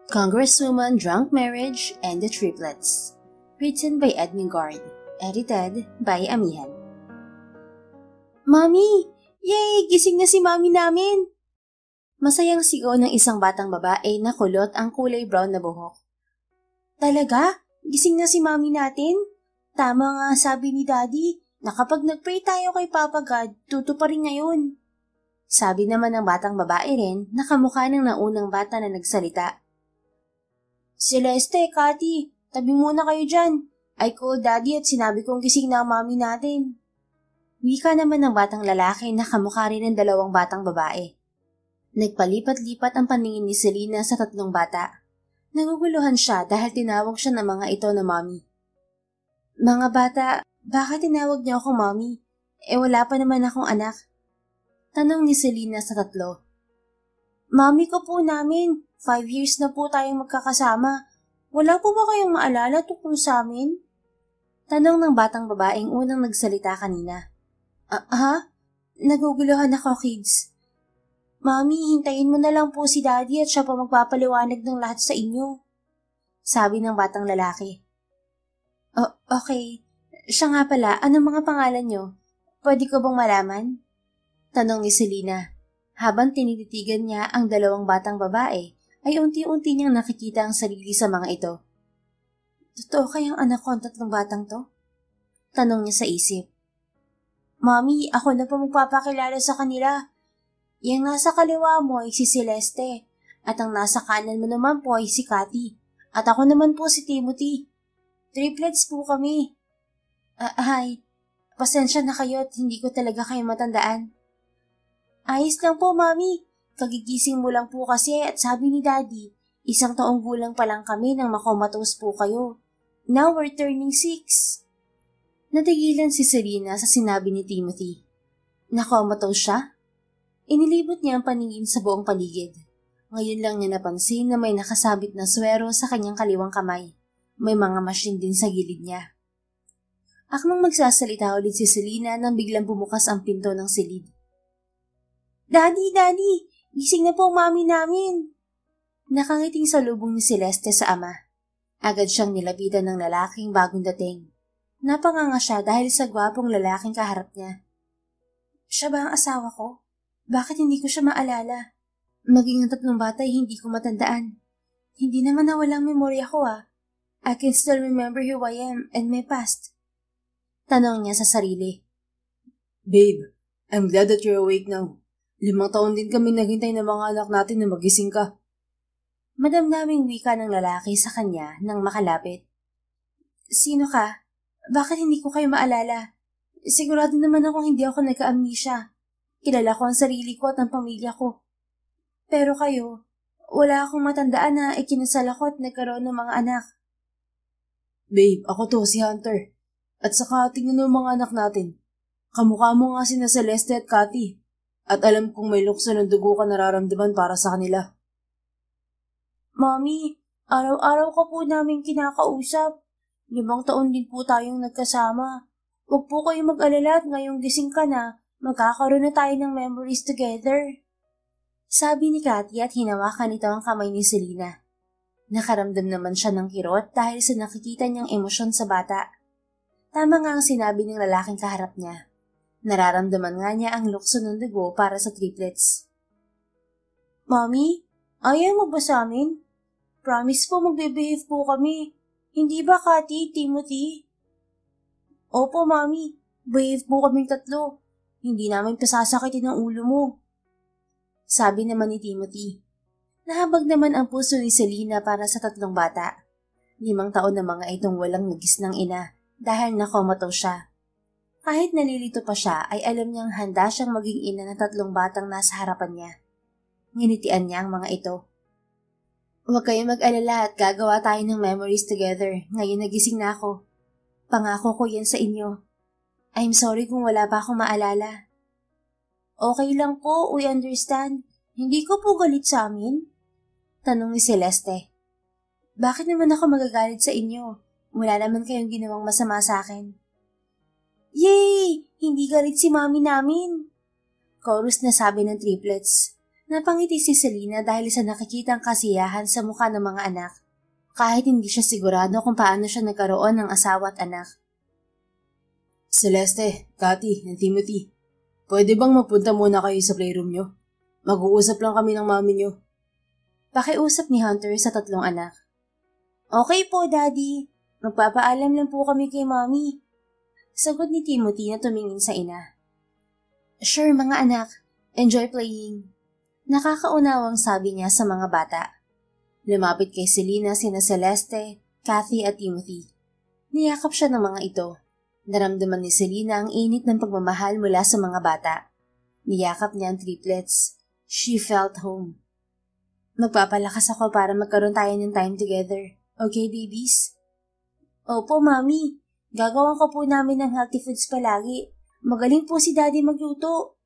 Congresswoman Drunk Marriage and the Triplets. Written by Edwin Gard. Edited by Amihan. Mami! Yay! Gising na si Mami namin! Masayang sigaw ng isang batang babae na kulot ang kulay brown na buhok. Talaga? Gising na si Mami natin? Tama nga sabi ni Daddy na kapag nag-pray tayo kay Papa God, tutuparin ngayon. Sabi naman ng batang babae rin na kamukha ng naunang bata na nagsalita. Celeste, Cathy, tabi muna kayo dyan. Ay ko, Daddy at sinabi kong gising na ang Mami natin. Wika naman ng batang lalaki na kamukha rin ng dalawang batang babae. Nagpalipat-lipat ang paningin ni Selena sa tatlong bata. Naguguluhan siya dahil tinawag siya ng mga ito na Mommy. Mga bata, bakit tinawag niyo ako Mommy? Wala pa naman akong anak. Tanong ni Selena sa tatlo. Mami ko po namin, 5 years na po tayong magkakasama. Wala po ba kayong maalala tungkol sa amin? Tanong ng batang babaeng unang nagsalita kanina. Ha? Naguguluhan ako, kids. Mami, hintayin mo na lang po si Daddy at siya pa magpapaliwanag ng lahat sa inyo. Sabi ng batang lalaki. Okay. Siya nga pala, anong mga pangalan niyo? Pwede ko bang malaman? Tanong ni Selena. Habang tinititigan niya ang dalawang batang babae, ay unti-unti niyang nakikita ang sarili sa mga ito. Totoo kayang anak ko ang tatlong batang to? Tanong niya sa isip. Mami, ako na po magpapakilala sa kanila. Yang nasa kaliwa mo ay si Celeste, at ang nasa kanan mo naman po ay si Cathy, at ako naman po si Timothy. Triplets po kami. Hi, pasensya na kayo at hindi ko talaga kayo matandaan. Ayos lang po, Mami. Kagigising mo lang po kasi at sabi ni Daddy, 1 taong gulang pa lang kami nang makomatose po kayo. Now we're turning 6. Natigilan si Selena sa sinabi ni Timothy. Nakomatose siya? Inilibot niya ang paningin sa buong paligid. Ngayon lang niya napansin na may nakasabit na swero sa kanyang kaliwang kamay. May mga machine din sa gilid niya. Akmang magsasalita ulit si Selena nang biglang bumukas ang pinto ng silid. Daddy! Gising na po Mami namin! Nakangiting salubong ni Celeste sa ama. Agad siyang nilapitan ng lalaking bagong dating. Napanganga siya dahil sa gwapong lalaking kaharap niya. Siya ba ang asawa ko? Bakit hindi ko siya maalala? Maging ang tatlong bata ay hindi ko matandaan. Hindi naman nawalang memorya ko I can still remember who I am and my past. Tanong niya sa sarili. Babe, I'm glad that you're awake now. 5 taon din kami naghintay ng mga anak natin na magising ka. Madamdaming wika ng lalaki sa kanya nang makalapit. Sino ka? Bakit hindi ko kayo maalala? Sigurado naman akong hindi ako nagka-amnesia. Kilala ko ang sarili ko at ang pamilya ko. Pero kayo, wala akong matandaan na ikinasal ako at nagkaroon ng mga anak. Babe, ako to, si Hunter. At saka tingnan mo mga anak natin. Kamukha mo nga sina Celeste at Cathy. At alam kong may lukso ng dugo ka nararamdaman para sa kanila. Mami, araw-araw ka po namin kinakausap. 5 taon din po tayong nagkasama. Huwag po kayong mag-alala at ngayong gising ka na, magkakaroon na tayo ng memories together. Sabi ni Cathy at hinawakan nito ang kamay ni Selena. Nakaramdam naman siya ng kirot dahil sa nakikita niyang emosyon sa bata. Tama nga ang sinabi ng lalaking kaharap niya. Nararamdaman nga niya ang lukso ng dugo para sa triplets. Mami, ayaw mo ba sa amin? Promise po magbe-behave po kami. Hindi ba, Cathy, Timothy? Opo, Mami. Behave po kaming 3. Hindi namin pasasakitin ang ulo mo. Sabi naman ni Timothy. Nahabag naman ang puso ni Selena para sa 3 bata. 5 taon na mga itong walang nagisnang ina dahil nakomatose siya. Kahit nalilito pa siya ay alam niyang handa siyang maging ina ng 3 batang nasa harapan niya. Nginitian niya ang mga ito. Huwag kayong mag-alala at gagawa tayo ng memories together. Ngayon nagising na ako. Pangako ko yan sa inyo. I'm sorry kung wala pa akong maalala. Okay lang po, we understand. Hindi ko po galit sa amin? Tanong ni Celeste. Bakit naman ako magagalit sa inyo? Wala naman kayong ginawang masama sa akin. Yay! Hindi galit si Mami namin! Chorus na sabi ng triplets. Napangiti si Selena dahil sa nakikitang kasiyahan sa mukha ng mga anak, kahit hindi siya sigurado kung paano siya nagkaroon ng asawa at anak. Celeste, Cathy, and Timothy, pwede bang magpunta muna kayo sa playroom nyo? Mag-uusap lang kami ng mami nyo. Pakiusap ni Hunter sa tatlong anak. Okay po, Daddy. Magpapaalam lang po kami kay Mami. Sagot ni Timothy na tumingin sa ina. Sure, mga anak. Enjoy playing. Nakakaunawang sabi niya sa mga bata. Lumapit kay Selena sina Celeste, Cathy at Timothy. Niyakap siya ng mga ito. Naramdaman ni Selena ang init ng pagmamahal mula sa mga bata. Niyakap niya ang triplets. She felt home. Magpapalakas ako para magkaroon tayo ng time together. Okay, babies? Opo, Mami. Gagawan ko po namin ng healthy foods palagi. Magaling po si Daddy magluto.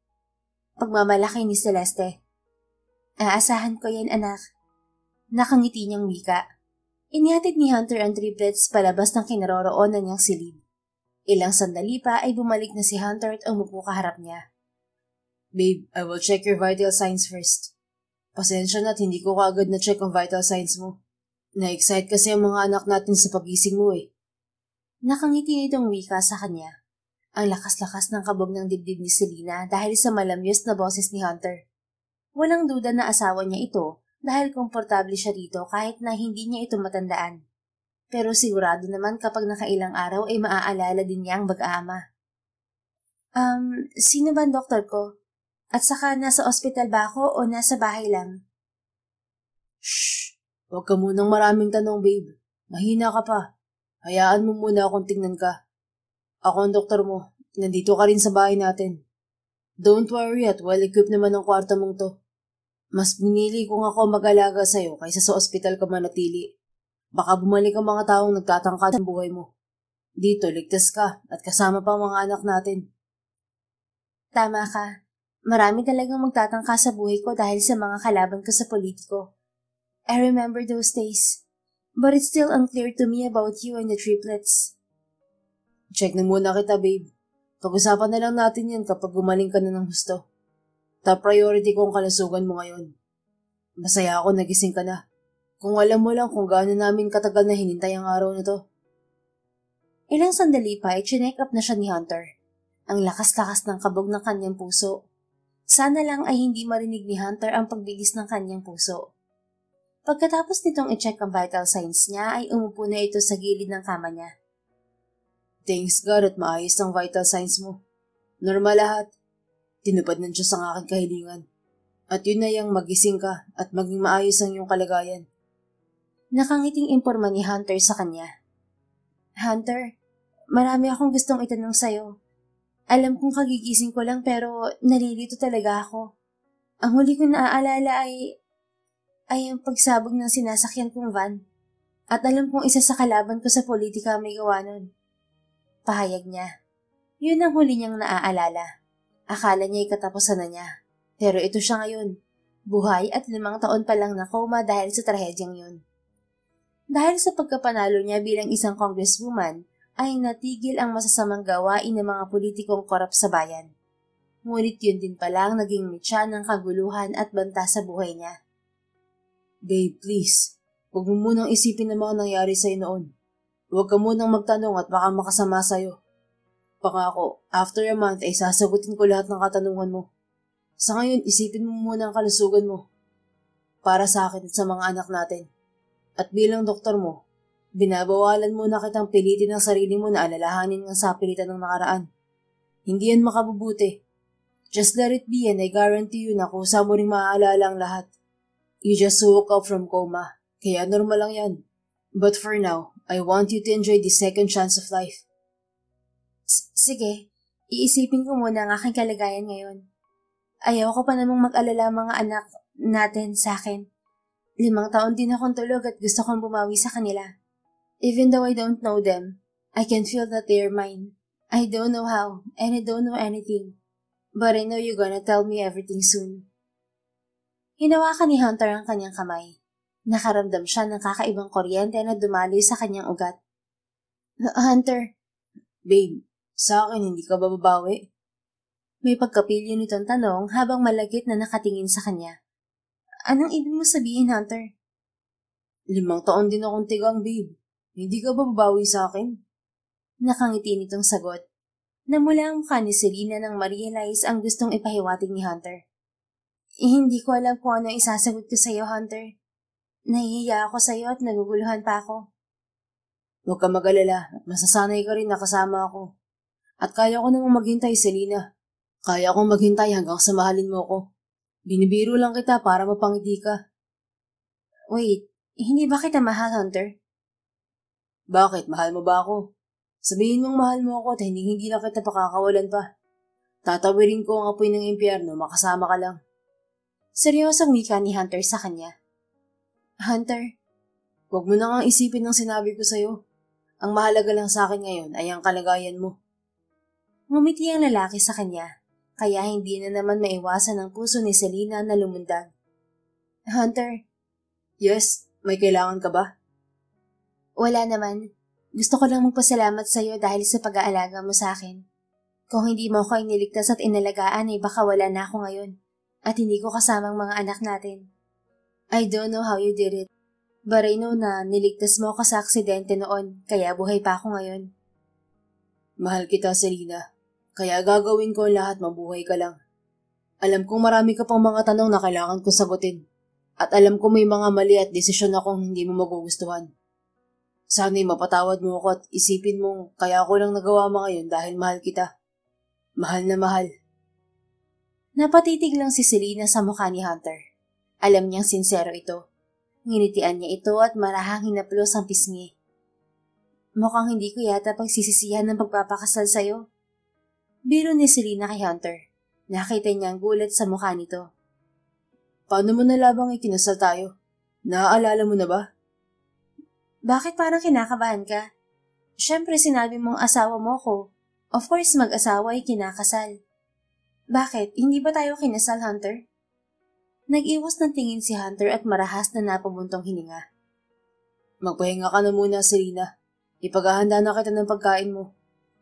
Pagmamalaki ni Celeste. Aasahan ko yan, anak. Nakangiti niyang wika. Inihatid ni Hunter ang triplets palabas ng kinaroroonan niyang silid. Ilang sandali pa ay bumalik na si Hunter at umupo kaharap niya. Babe, I will check your vital signs first. Pasensya na't hindi ko kaagad na-check ang vital signs mo. Na-excite kasi ang mga anak natin sa pagising mo eh. Nakangiti itong wika sa kanya. Ang lakas-lakas ng kabog ng dibdib ni Selena dahil sa malamyos na boses ni Hunter. Walang duda na asawa niya ito dahil komportable siya rito kahit na hindi niya ito matandaan. Pero sigurado naman kapag nakailang araw ay maaalala din niya ang mag-aama. Sino ba ang doktor ko? At saka nasa ospital ba ako o nasa bahay lang? Shh! Huwag ka munang maraming tanong, babe. Mahina ka pa. Hayaan mo muna akong tingnan ka. Ako ang doktor mo. Nandito ka rin sa bahay natin. Don't worry at well-equipped naman ang kwarto mong to. Mas pinili kung ako mag-alaga sa'yo kaysa sa ospital ka manatili. Baka bumalik ang mga taong nagtatangka sa buhay mo. Dito, ligtas ka at kasama pa ang mga anak natin. Tama ka. Marami talagang magtatangka sa buhay ko dahil sa mga kalaban ko sa politiko. I remember those days. But it's still unclear to me about you and the triplets. Check na muna kita, babe. Pag-usapan na lang natin yan kapag gumaling ka na ng husto. Top priority ko ang kalusugan mo ngayon. Masaya ako nagising ka na. Kung alam mo lang kung gaano namin katagal na hinintay ang araw na to. Ilang sandali pa ay chinek up na siya ni Hunter. Ang lakas-lakas ng kabog ng kanyang puso. Sana lang ay hindi marinig ni Hunter ang pagbilis ng kanyang puso. Pagkatapos nitong i-check ang vital signs niya ay umupo na ito sa gilid ng kama niya. Thanks God at maayos ang vital signs mo. Normal lahat. Tinupad ng Diyos ang aking kahilingan. At yun na yung magising ka at maging maayos ang iyong kalagayan. Nakangiting imporma ni Hunter sa kanya. Hunter, marami akong gustong itanong sa'yo. Alam kong kagigising ko lang pero nalilito talaga ako. Ang huli kong naaalala ay ang pagsabog ng sinasakyan kong van. At alam kong isa sa kalaban ko sa politika may gawa nun. Pahayag niya. Yun ang huli niyang naaalala. Akala niya ay katapusan na niya. Pero ito siya ngayon. Buhay at 5 taon pa lang na coma dahil sa trahedyang yun. Dahil sa pagkapanalo niya bilang isang congresswoman, ay natigil ang masasamang gawain ng mga politikong korap sa bayan. Ngunit yun din pala ang naging mitya ng kaguluhan at banta sa buhay niya. Babe, please. Huwag mo munang isipin ang mga nangyari sa'yo noon. Huwag ka munang magtanong at baka makasama sa'yo. Pangako, after a month ay sasagutin ko lahat ng katanungan mo. Sa ngayon, isipin mo muna ang kalusugan mo. Para sa akin at sa mga anak natin. At bilang doktor mo, binabawalan muna kitang pilitin ang sarili mo na alalahanin ang sapilitan ng nakaraan. Hindi yan makabubuti. Just let it be and I guarantee you na kusa mo rin maaalala ang lahat. You just woke up from coma, kaya normal lang yan. But for now, I want you to enjoy the second chance of life. Sige, iisipin ko muna ang aking kalagayan ngayon. Ayaw ko pa namang mag-alala mga anak natin sa akin. 5 taon din akong tulog at gusto kong bumawi sa kanila. Even though I don't know them, I can feel that they are mine. I don't know how, and I don't know anything. But I know you're gonna tell me everything soon. Hinawakan ni Hunter ang kanyang kamay. Nakaramdam siya ng kakaibang kuryente na dumaloy sa kanyang ugat. Hunter. Babe, sa akin hindi ka bababawi? May pagkapilyo nitong tanong habang malagit na nakatingin sa kanya. Anong ibig mo sabihin, Hunter? 5 taon din akong tigang, babe. Hindi ka ba babawi sa akin? Nakangiti nitong sagot. Namula ang mukha ni Selena nang ma-realize ang gustong ipahiwatig ni Hunter. Hindi ko alam kung ano isasagot ko sa'yo, Hunter. Nahihiya ako sa'yo at naguguluhan pa ako. Huwag ka mag-alala at masasanay ka rin na kasama ako. At kaya ko namang maghintay, Selena. Kaya kong maghintay hanggang sa mahalin mo ko. Binibiro lang kita para mapangiti ka. Wait, hindi ba kita mahal, Hunter? Bakit? Mahal mo ba ako? Sabihin mong mahal mo ako at hindi na kita pakakawalan pa. Tatawirin ko ang apoy ng impyerno, makasama ka lang. Seryosong wika ni Hunter sa kanya. Hunter, huwag mo na nga isipin ang sinabi ko sa'yo. Ang mahalaga lang sa akin ngayon ay ang kalagayan mo. Ngumiti ang lalaki sa kanya, kaya hindi na naman maiwasan ang puso ni Selena na lumundag. Hunter. Yes, may kailangan ka ba? Wala naman. Gusto ko lang magpasalamat sa iyo dahil sa pag-aalaga mo sa akin. Kung hindi mo ako iniligtas at inalagaan ay baka wala na ako ngayon at hindi ko kasama ang mga anak natin. I don't know how you did it, but I know na niligtas mo ako sa aksidente noon kaya buhay pa ako ngayon. Mahal kita, Selena. Kaya gagawin ko ang lahat, mabuhay ka lang. Alam kong marami ka pang mga tanong na kailangan kong sagutin. At alam ko may mga mali at desisyon akong hindi mo magugustuhan. Sana'y mapatawad mo ako at isipin mong kaya ko lang nagawa mo ngayon dahil mahal kita. Mahal na mahal. Napatitig lang si Selena sa mukha ni Hunter. Alam niyang sincero ito. Nginitian niya ito at marahang hinaplos ang pisngi. Mukhang hindi ko yata pagsisisihan ng pagpapakasal sa'yo. Biro ni Selena kay Hunter. Nakita niya ang gulat sa mukha nito. Paano mo nalabang ikinasal tayo? Naaalala mo na ba? Bakit parang kinakabahan ka? Siyempre sinabi mong asawa mo ko. Of course mag-asawa ay kinakasal. Bakit? Hindi ba tayo kinasal, Hunter? Nag-iwas ng tingin si Hunter at marahas na napabuntong hininga. Magpahinga ka na muna, Selena. Ipaghahanda na kita ng pagkain mo.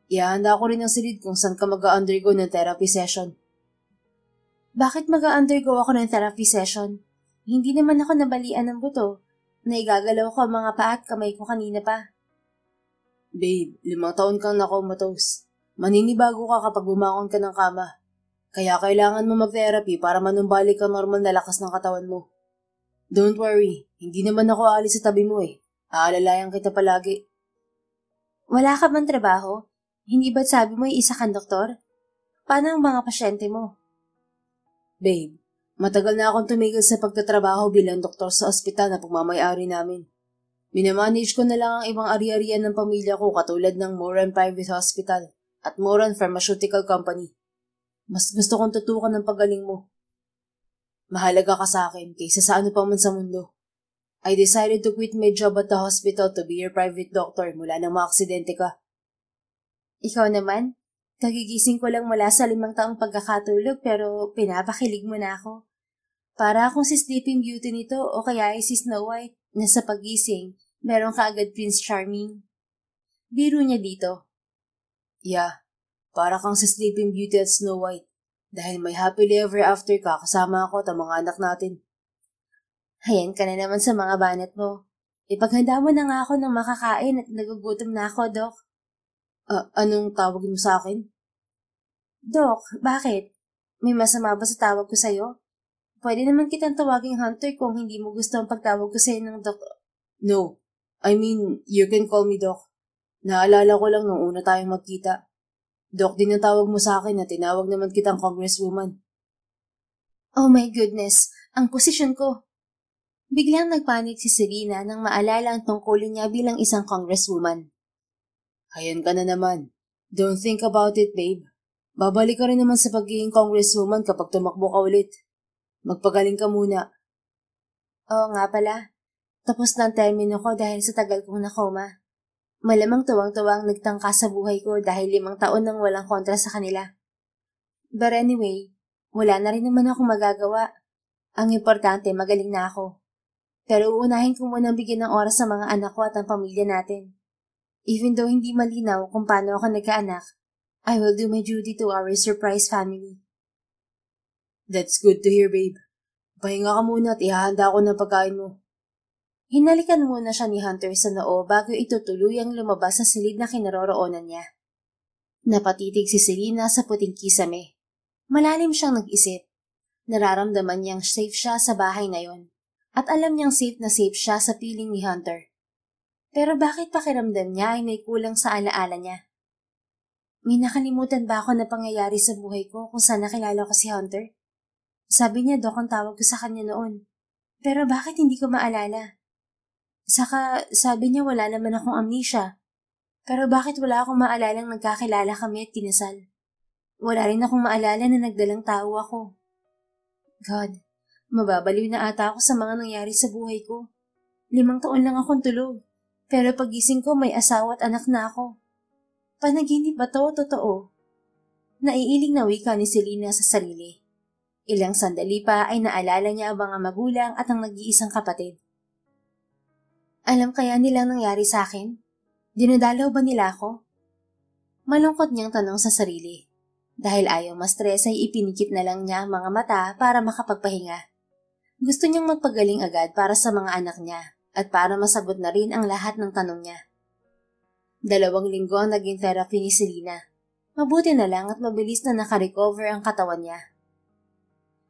Ihahanda ko rin ang silid kung saan ka mag-undergo ng therapy session. Bakit mag-undergo ako ng therapy session? Hindi naman ako nabalian ng buto. Naigagalaw ko ang mga paa at kamay ko kanina pa. Babe, 5 taon kang nakomatose. Maninibago ka kapag bumangon ka ng kama. Kaya kailangan mo mag-therapy para manumbalik ang normal na lakas ng katawan mo. Don't worry, hindi naman ako aalis sa tabi mo eh. Aalalayan kita palagi. Wala ka bang trabaho? Hindi ba't sabi mo isa kang doktor? Paano ang mga pasyente mo? Babe, matagal na akong tumigil sa pagtatrabaho bilang doktor sa ospital na pagmamayari namin. Minamanage ko na lang ang ibang ari-arian ng pamilya ko katulad ng Moran Private Hospital at Moran Pharmaceutical Company. Mas gusto kong tutukan ng pagaling mo. Mahalaga ka sa akin kaysa sa ano pa man sa mundo. I decided to quit my job at the hospital to be your private doctor mula nang maaksidente ka. Ikaw naman? Kagigising ko lang mula sa 5 taong pagkakatulog pero pinapakilig mo na ako. Para akong si Sleeping Beauty nito o kaya ay si Snow White na sa pagising, meron ka agad Prince Charming. Biro niya dito. Yeah, para kang si Sleeping Beauty at Snow White dahil may happily ever after ka kasama ako at ang mga anak natin. Hayan ka na naman sa mga banat mo. Ipaghanda mo na nga ako ng makakain at nagugutom na ako, Doc. Anong tawag mo sa akin? Doc, bakit? May masama ba sa tawag ko sa'yo? Pwede naman kitang tawaging Hunter kung hindi mo gusto ang pagtawag ko sa'yo ng Doc. No, I mean, you can call me Doc. Naalala ko lang nung una tayong magkita. Doc din ang tawag mo sa akin na tinawag naman kitang congresswoman. Oh my goodness, ang posisyon ko. Biglang nagpanik si Selena nang maalala ang tungkulin niya bilang isang congresswoman. Hayan ka na naman. Don't think about it, babe. Babalik ka rin naman sa pagiging congresswoman kapag tumakbo ka ulit. Magpagaling ka muna. Oo nga pala. Tapos na ang termino ko dahil sa tagal kong nakoma. Malamang tuwang-tuwang nagtangka sa buhay ko dahil 5 taon nang walang kontra sa kanila. But anyway, wala na rin naman akong magagawa. Ang importante, magaling na ako. Pero uunahin ko munang bigyan ng oras sa mga anak ko at ang pamilya natin. Even though hindi malinaw kung paano ako nagkaanak, I will do my duty to our surprise family. That's good to hear, babe. Pahinga ka muna at ihahanda ko ng pagkain mo. Hinalikan muna siya ni Hunter sa noo bago ito tuluyang lumabas sa silid na kinaroroonan niya. Napatitig si Selena sa puting kisame. Malalim siyang nag-isip. Nararamdaman niyang safe siya sa bahay na yon. At alam niyang safe na safe siya sa piling ni Hunter. Pero bakit pakiramdam niya ay may kulang sa alaala niya? May nakalimutan ba ako na pangyayari sa buhay ko kung saan nakilala ko si Hunter? Sabi niya, Doc, ang tawag ko sa kanya noon. Pero bakit hindi ko maalala? Saka sabi niya wala naman akong amnesia. Pero bakit wala akong maalalang nagkakilala kami at kinasal? Wala rin akong maalala na nagdalang tao ako. God, mababaliw na ata ako sa mga nangyari sa buhay ko. 5 taon lang akong tulog. Pero pagising ko may asawa at anak na ako. Panaginip ba to? Totoo? Naiiling na wika ni Selena sa sarili. Ilang sandali pa ay naalala niya ang mga magulang at ang nag-iisang kapatid. Alam kaya nilang nangyari sa akin? Dinadalaw ba nila ako? Malungkot niyang tanong sa sarili. Dahil ayaw ma-stress ay ipinikit na lang niya ang mga mata para makapagpahinga. Gusto niyang magpagaling agad para sa mga anak niya at para masagot na rin ang lahat ng tanong niya. 2 linggo ang naging therapy ni Selena. Mabuti na lang at mabilis na nakarecover ang katawan niya.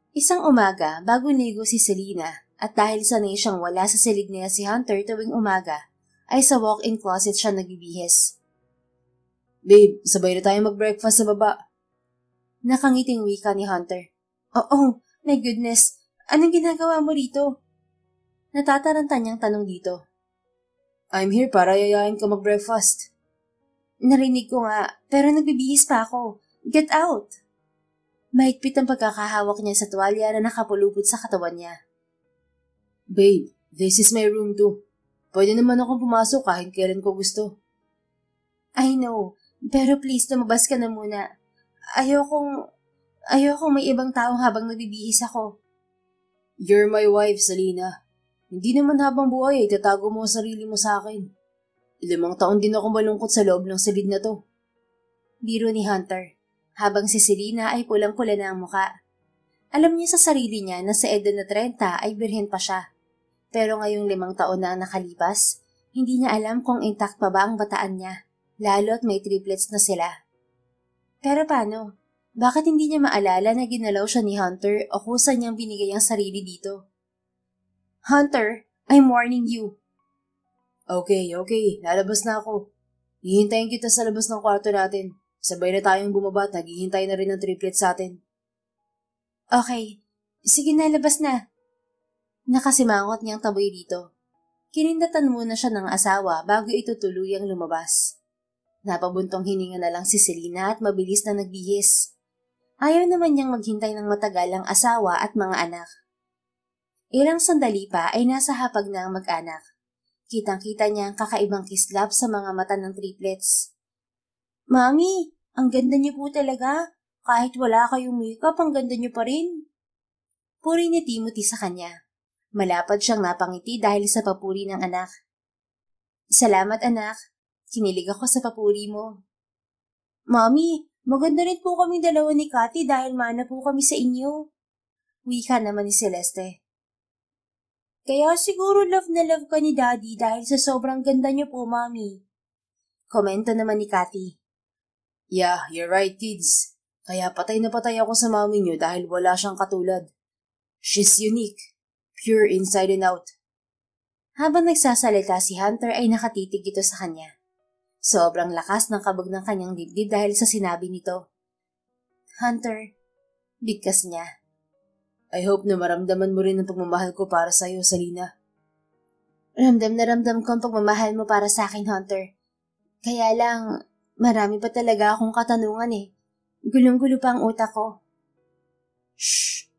Isang umaga, bago ligo si Selena at dahil sanay siyang wala sa silid niya si Hunter tuwing umaga, ay sa walk-in closet siya nagbibihis. Babe, sabay na tayo mag-breakfast sa baba. Nakangiting wika ni Hunter. Oh, my goodness, anong ginagawa mo rito? Natataranta niyang tanong dito. I'm here para yayain ka mag-breakfast. Narinig ko nga, pero nagbibihis pa ako. Get out! Mahigpit ang pagkakahawak niya sa tuwalya na nakapulupot sa katawan niya. Babe, this is my room too. Pwede naman akong pumasok kahit kailan ko gusto. I know, pero please lumabas ka na muna. Ayokong may ibang tao habang nagbibihis ako. You're my wife, Selena. Hindi naman habang buhay ay tatago mo ang sarili mo sa akin. 5 taon din ako malungkot sa loob ng silid na to. Biro ni Hunter. Habang si Selena ay pulang-pula na ang muka. Alam niya sa sarili niya na sa edad na 30 ay birhen pa siya. Pero ngayong 5 taon na ang nakalipas, hindi niya alam kung intact pa ba ang bataan niya, lalo't may triplets na sila. Pero paano? Bakit hindi niya maalala na ginalaw siya ni Hunter o kusa niyang binigay ang sarili dito? Hunter, I'm warning you. Okay, lalabas na ako. Hihintayin kita sa labas ng kwarto natin. Sabay na tayong bumaba at naghihintay na rin ng triplets sa atin. Okay, sige na, labas na. Nakasimangot niyang taboy dito. Kinindatan muna siya ng asawa bago ito tuluyang lumabas. Napabuntong hininga na lang si Selena at mabilis na nagbihis. Ayaw naman niyang maghintay ng matagal ang asawa at mga anak. Ilang sandali pa ay nasa hapag na ang mag-anak. Kitang-kita niya ang kakaibang kislap sa mga mata ng triplets. Mami, ang ganda niyo po talaga. Kahit wala kayong makeup, ang ganda niyo pa rin. Puri ni Timothy sa kanya. Malapad siyang napangiti dahil sa papuri ng anak. Salamat anak. Kinilig ako sa papuri mo. Mami, maganda rin po kaming dalawa ni Cathy dahil mana po kami sa inyo. Wika naman ni Celeste. Kaya siguro love na love ka ni Daddy dahil sa sobrang ganda niyo po, Mami. Komento naman ni Cathy. Yeah, you're right, kids. Kaya patay na patay ako sa mami niyo dahil wala siyang katulad. She's unique. Pure inside and out. Habang nagsasalita si Hunter ay nakatitig ito sa kanya. Sobrang lakas ng kabog ng kanyang dibdib dahil sa sinabi nito. Hunter, bigkas niya. I hope na maramdaman mo rin ang pagmamahal ko para sa'yo, Selena. Ramdam na ramdam ko ang pagmamahal mo para sa akin, Hunter. Kaya lang, marami pa talaga akong katanungan eh. Gulong-gulo pa ang utak ko. Shh!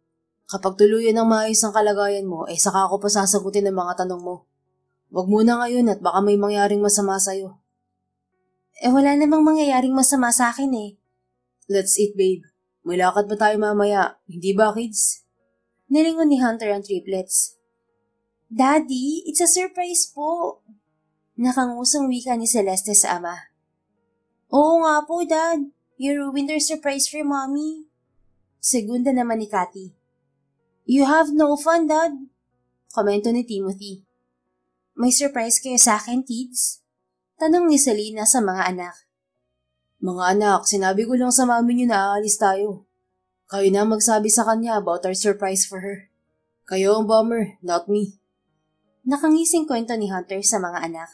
Kapag tuluyan ng maayos ang kalagayan mo, saka ako pa sasagutin ang mga tanong mo. Huwag muna ngayon at baka may mangyaring masama sa'yo. Wala namang mangyayaring masama sa akin eh. Let's eat, babe. May lakad pa tayo mamaya, hindi ba, kids? Nilingon ni Hunter ang triplets. Daddy, it's a surprise po. Nakangusang wika ni Celeste sa ama. Oo nga po, Dad. You ruined their surprise for Mommy. Segunda naman ni Cathy. You have no fun, Dad? Komento ni Timothy. May surprise kayo sa akin, kids? Tanong ni Selena sa mga anak. Mga anak, sinabi ko lang sa mami niyo na aalis tayo. Kayo na magsabi sa kanya about our surprise for her. Kayo ang bummer, not me. Nakangising kwento ni Hunter sa mga anak.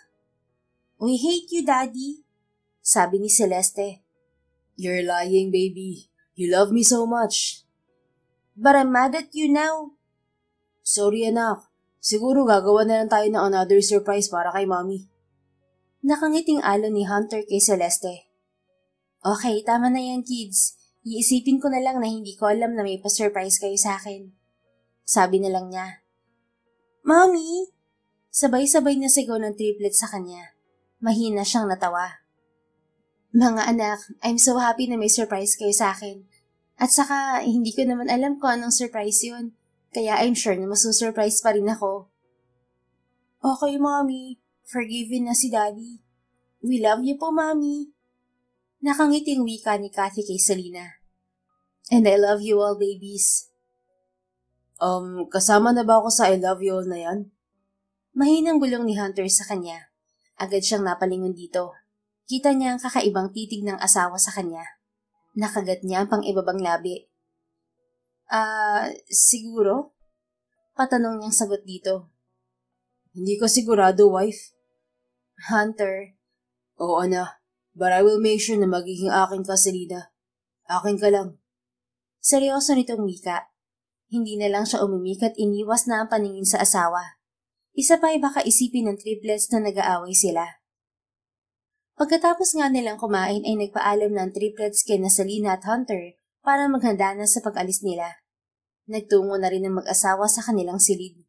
We hate you, Daddy, sabi ni Celeste. You're lying, baby. You love me so much. But I'm mad at you now. Sorry, anak. Siguro gagawa na lang tayo ng another surprise para kay mami. Nakangiting alon ni Hunter kay Celeste. Okay, tama na yan, kids. Iisipin ko na lang na hindi ko alam na may pa-surprise kayo sa akin. Sabi na lang niya. Mommy! Sabay-sabay na sigaw ng triplet sa kanya. Mahina siyang natawa. Mga anak, I'm so happy na may surprise kayo sa akin. At saka, hindi ko naman alam kung anong surprise yun. Kaya I'm sure na masusurprise pa rin ako. Okay, Mommy. Forgiven na si Daddy. We love you po, Mommy. Nakangiting wika ni Kathy kay Selena. And I love you all, babies. Kasama na ba ako sa I love you all na yan? Mahinang bulong ni Hunter sa kanya. Agad siyang napalingon dito. Kita niya ang kakaibang titig ng asawa sa kanya. Nakagat niya ang pang-ibabang labi. Siguro? Patanong niyang sagot dito. Hindi ko sigurado, wife. Hunter. Oo, na. But I will make sure na magiging akin ka, Selena. Akin ka lang. Seryoso nitong wika. Hindi na lang siya umimik at iniwas na ang paningin sa asawa. Isa pa ay baka isipin ng triplets na nag-aaway sila. Pagkatapos nga nilang kumain ay nagpaalam ng triplets kina Selena at Hunter para maghanda na sa pag-alis nila. Nagtungo na rin ang mag-asawa sa kanilang silid.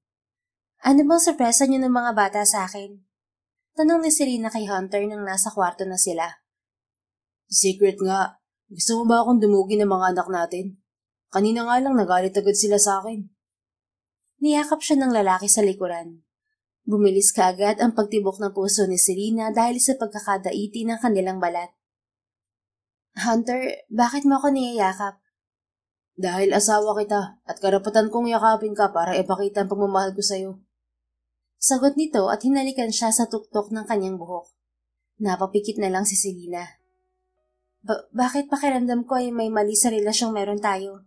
Ano bang sorpresa niyo ng mga bata sa akin? Tanong ni Selena kay Hunter nang nasa kwarto na sila. Secret nga. Gusto mo ba akong dumugin ng mga anak natin? Kanina nga lang nagalit agad sila sa akin. Niyakap siya ng lalaki sa likuran. Bumilis kaagad ang pagtibok ng puso ni Selena dahil sa pagkakadaiti ng kanilang balat. Hunter, bakit mo ako niyayakap? Dahil asawa kita at karapatan kong yakapin ka para ipakita ang pagmamahal ko sa'yo. Sagot nito at hinalikan siya sa tuktok ng kanyang buhok. Napapikit na lang si Selena. Bakit pakiramdam ko ay may mali sa relasyong meron tayo?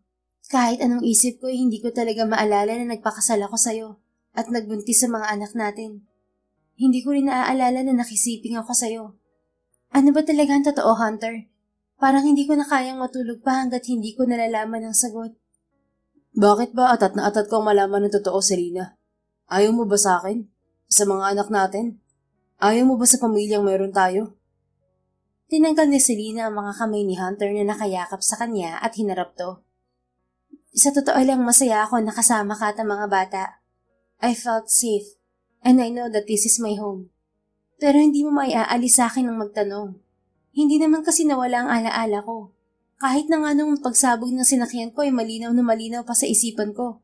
Kahit anong isip ko ay hindi ko talaga maalala na nagpakasal ako sa'yo at nagbuntis sa mga anak natin. Hindi ko rin naaalala na nakisiping ako sa'yo. Ano ba talaga ang totoo, Hunter? Parang hindi ko na kayang matulog pa hanggat hindi ko nalalaman ang sagot. Bakit ba atat na atat kong malaman ng totoo, Selena? Ayaw mo ba sa akin? Sa mga anak natin? Ayaw mo ba sa pamilyang meron tayo? Tinanggal ni Selena ang mga kamay ni Hunter na nakayakap sa kanya at hinarap to. Sa totoo lang masaya ako nakasama ka at ang mga bata. I felt safe, and I know that this is my home. Pero hindi mo maiaalis sa akin ng magtanong. Hindi naman kasi nawala ang alaala ko. Kahit na nga nung pagsabog ng sinakyan ko ay malinaw na malinaw pa sa isipan ko.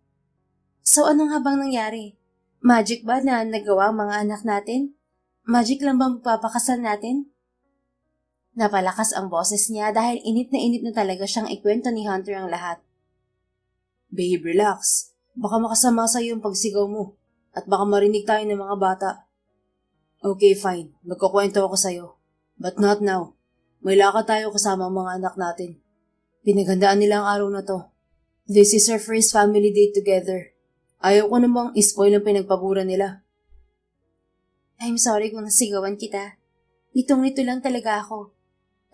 So ano nga bang nangyari? Magic ba na nagawa ang mga anak natin? Magic lang bang magpapakasal natin? Napalakas ang boses niya dahil init na talaga siyang ikwento ni Hunter ang lahat. Babe, relax. Baka makasama sa'yo yung pagsigaw mo at baka marinig tayo ng mga bata. Okay, fine. Magkukwento ako sa'yo. But not now. May lakad tayo kasama ang mga anak natin. Pinaghandaan nila ang araw na to. This is our first family date together. Ayaw ko namang ispoil ang pinagpabura nila. I'm sorry kung nasigawan kita. Litong-lito lang talaga ako.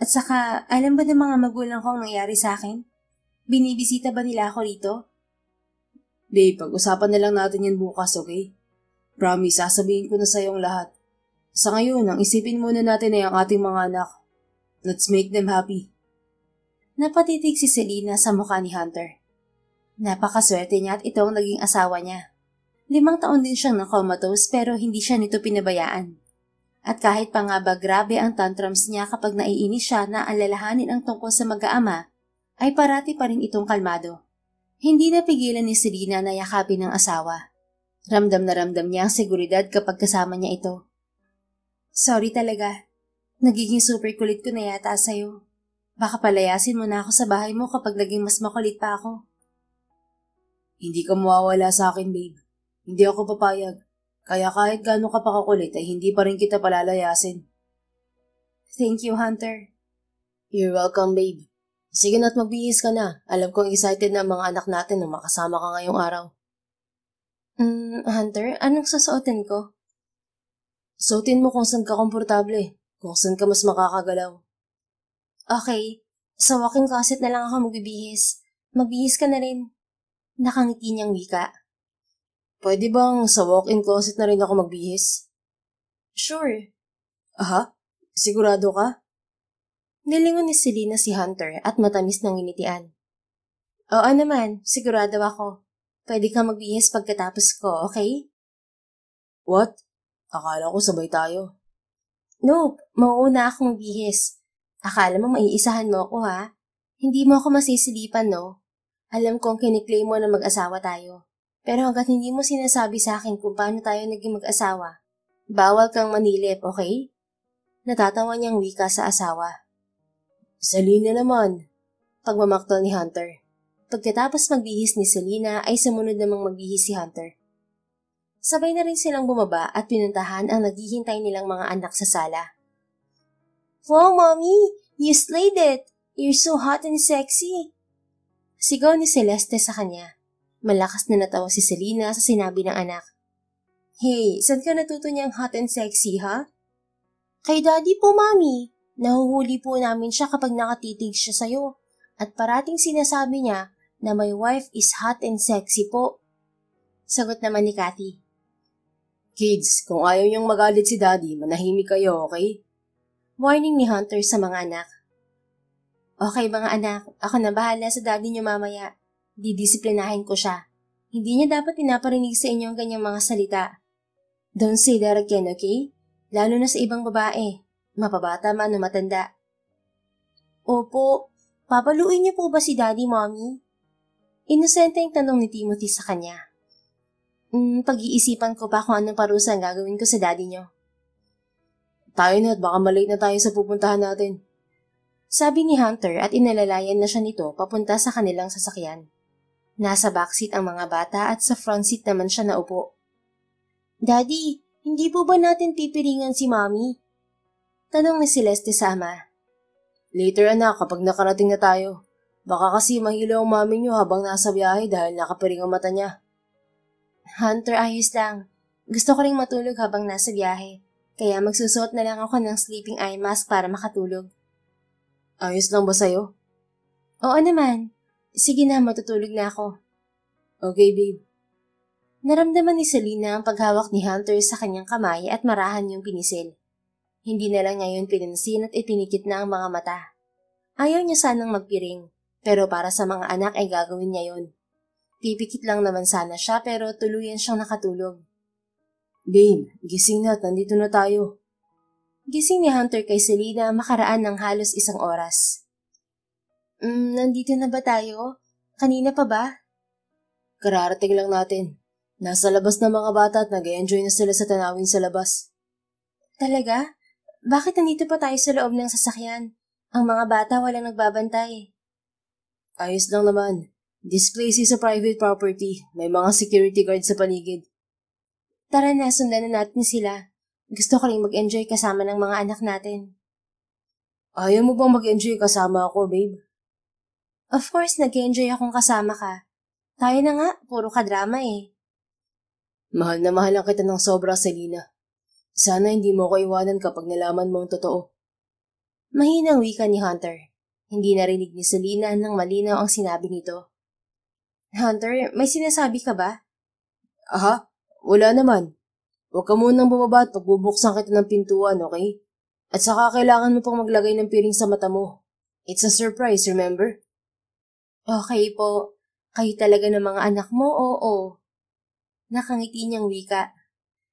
At saka, alam ba ng mga magulang ko ang nangyari sa akin? Binibisita ba nila ako rito? Babe, pag-usapan na lang natin yan bukas, okay? Promise, sasabihin ko na sa'yo ang lahat. Sa ngayon, ang isipin muna natin ay ang ating mga anak. Let's make them happy. Napatitig si Selena sa mukha ni Hunter. Napakaswerte niya at ito ang naging asawa niya. 5 taon din siyang na-comatose pero hindi siya nito pinabayaan. At kahit pa nga ba grabe ang tantrums niya kapag naiinis siya na alalahanin ang tungkol sa mag-aama, ay parati pa rin itong kalmado. Hindi napigilan ni Selena na yakapin ng asawa. Ramdam na ramdam niya ang seguridad kapag kasama niya ito. Sorry talaga. Nagiging super kulit ko na yata sa'yo. Baka palayasin mo na ako sa bahay mo kapag naging mas makulit pa ako. Hindi ka mawawala sa akin, babe. Hindi ako papayag. Kaya kahit gaano ka pa kakulit ay hindi pa rin kita palalayasin. Thank you, Hunter. You're welcome, babe. Sige na't magbihis ka na. Alam kong excited na ang mga anak natin na makasama ka ngayong araw. Hunter, anong susuotin ko? Suotin mo kung saan ka komportable. Kung saan ka mas makakagalaw. Okay. Sa walk-in closet na lang ako magbibihis. Magbihis ka na rin. Nakangiti niyang wika. Pwede bang sa walk-in closet na rin ako magbihis? Sure. Aha? Sigurado ka? Nilingon ni Selena si Hunter at matamis ng initian. Oo naman, sigurado ako. Pwede ka magbihis pagkatapos ko, okay? What? Akala ko sabay tayo. Nope, mauuna akong magbihis. Akala mo maiisahan mo ako ha? Hindi mo ako masisilipan, no? Alam kong kiniklaim mo na mag-asawa tayo. Pero hanggat hindi mo sinasabi sa akin kung paano tayo naging mag-asawa, bawal kang manilip, okay? Natatawa niyang wika sa asawa. Selena naman. Pagmamaktol ni Hunter. Pagkatapos magbihis ni Selena ay sumunod namang magbihis si Hunter. Sabay na rin silang bumaba at pinuntahan ang naghihintay nilang mga anak sa sala. Wow, Mommy! You slayed it! You're so hot and sexy! Sigaw ni Celeste sa kanya. Malakas na natawa si Selena sa sinabi ng anak. Hey, saan ka natuto niyang hot and sexy, ha? Kay Daddy po, Mommy. Nahuhuli po namin siya kapag nakatitig siya sa'yo. At parating sinasabi niya na my wife is hot and sexy po. Sagot naman ni Kathy. Kids, kung ayaw niyong magalit si Daddy, manahimik kayo, okay? Warning ni Hunter sa mga anak. Okay mga anak, ako na bahala sa daddy niyo mamaya. Didisiplinahin ko siya. Hindi niya dapat pinaparinig sa inyo ang ganyang mga salita. Don't say that again, okay? Lalo na sa ibang babae. Mapabata man o matanda. Opo, papaluin niyo po ba si Daddy, Mommy? Inosente ang tanong ni Timothy sa kanya. Pag-iisipan ko pa kung anong parusa ang gagawin ko sa Daddy niyo. Tayo na at baka malate na tayo sa pupuntahan natin. Sabi ni Hunter at inalalayan na siya nito papunta sa kanilang sasakyan. Nasa backseat ang mga bata at sa front seat naman siya naupo. Daddy, hindi po ba natin pipiringan si Mommy? Tanong ni Celeste sa ama. Later anak, kapag nakarating na tayo. Baka kasi mahilo ang mami niyo habang nasa biyahe dahil nakapiring ang mata niya. Hunter, ayos lang. Gusto ko ring matulog habang nasa biyahe. Kaya magsusuot na lang ako ng sleeping eye mask para makatulog. Ayos lang ba sa'yo? Oo naman. Sige na, matutulog na ako. Okay, babe. Naramdaman ni Selena ang paghawak ni Hunter sa kanyang kamay at marahan yung pinisil. Hindi na lang ngayon pinansin at ipinikit na ang mga mata. Ayaw niya sanang magpiring, pero para sa mga anak ay gagawin niya yon. Pipikit lang naman sana siya pero tuluyan siyang nakatulog. Babe, gising na at nandito na tayo. Gising ni Hunter kay Selena makaraan ng halos 1 oras. Nandito na ba tayo? Kanina pa ba? Kararating lang natin. Nasa labas na mga bata at nag-enjoy na sila sa tanawin sa labas. Talaga? Bakit nandito pa tayo sa loob ng sasakyan? Ang mga bata walang nagbabantay. Ayos lang naman. This place is a private property. May mga security guard sa paligid. Tara na, sundan na natin sila. Gusto ko rin mag-enjoy kasama ng mga anak natin. Ayaw mo bang mag-enjoy kasama ako, babe? Of course, nag-enjoy akong kasama ka. Tayo na nga, puro ka drama eh. Mahal na mahal lang kita ng sobra, Selena. Sana hindi mo ko iwanan kapag nalaman mo ang totoo. Mahinang wika ni Hunter. Hindi narinig ni Selena nang malinaw ang sinabi nito. Hunter, may sinasabi ka ba? Aha, wala naman. Huwag ka munang bumaba at pagbubuksan kita ng pintuan, okay? At saka kailangan mo pang maglagay ng piring sa mata mo. It's a surprise, remember? Okay po. Kayo talaga ng mga anak mo, oo. Nakangiti niyang wika.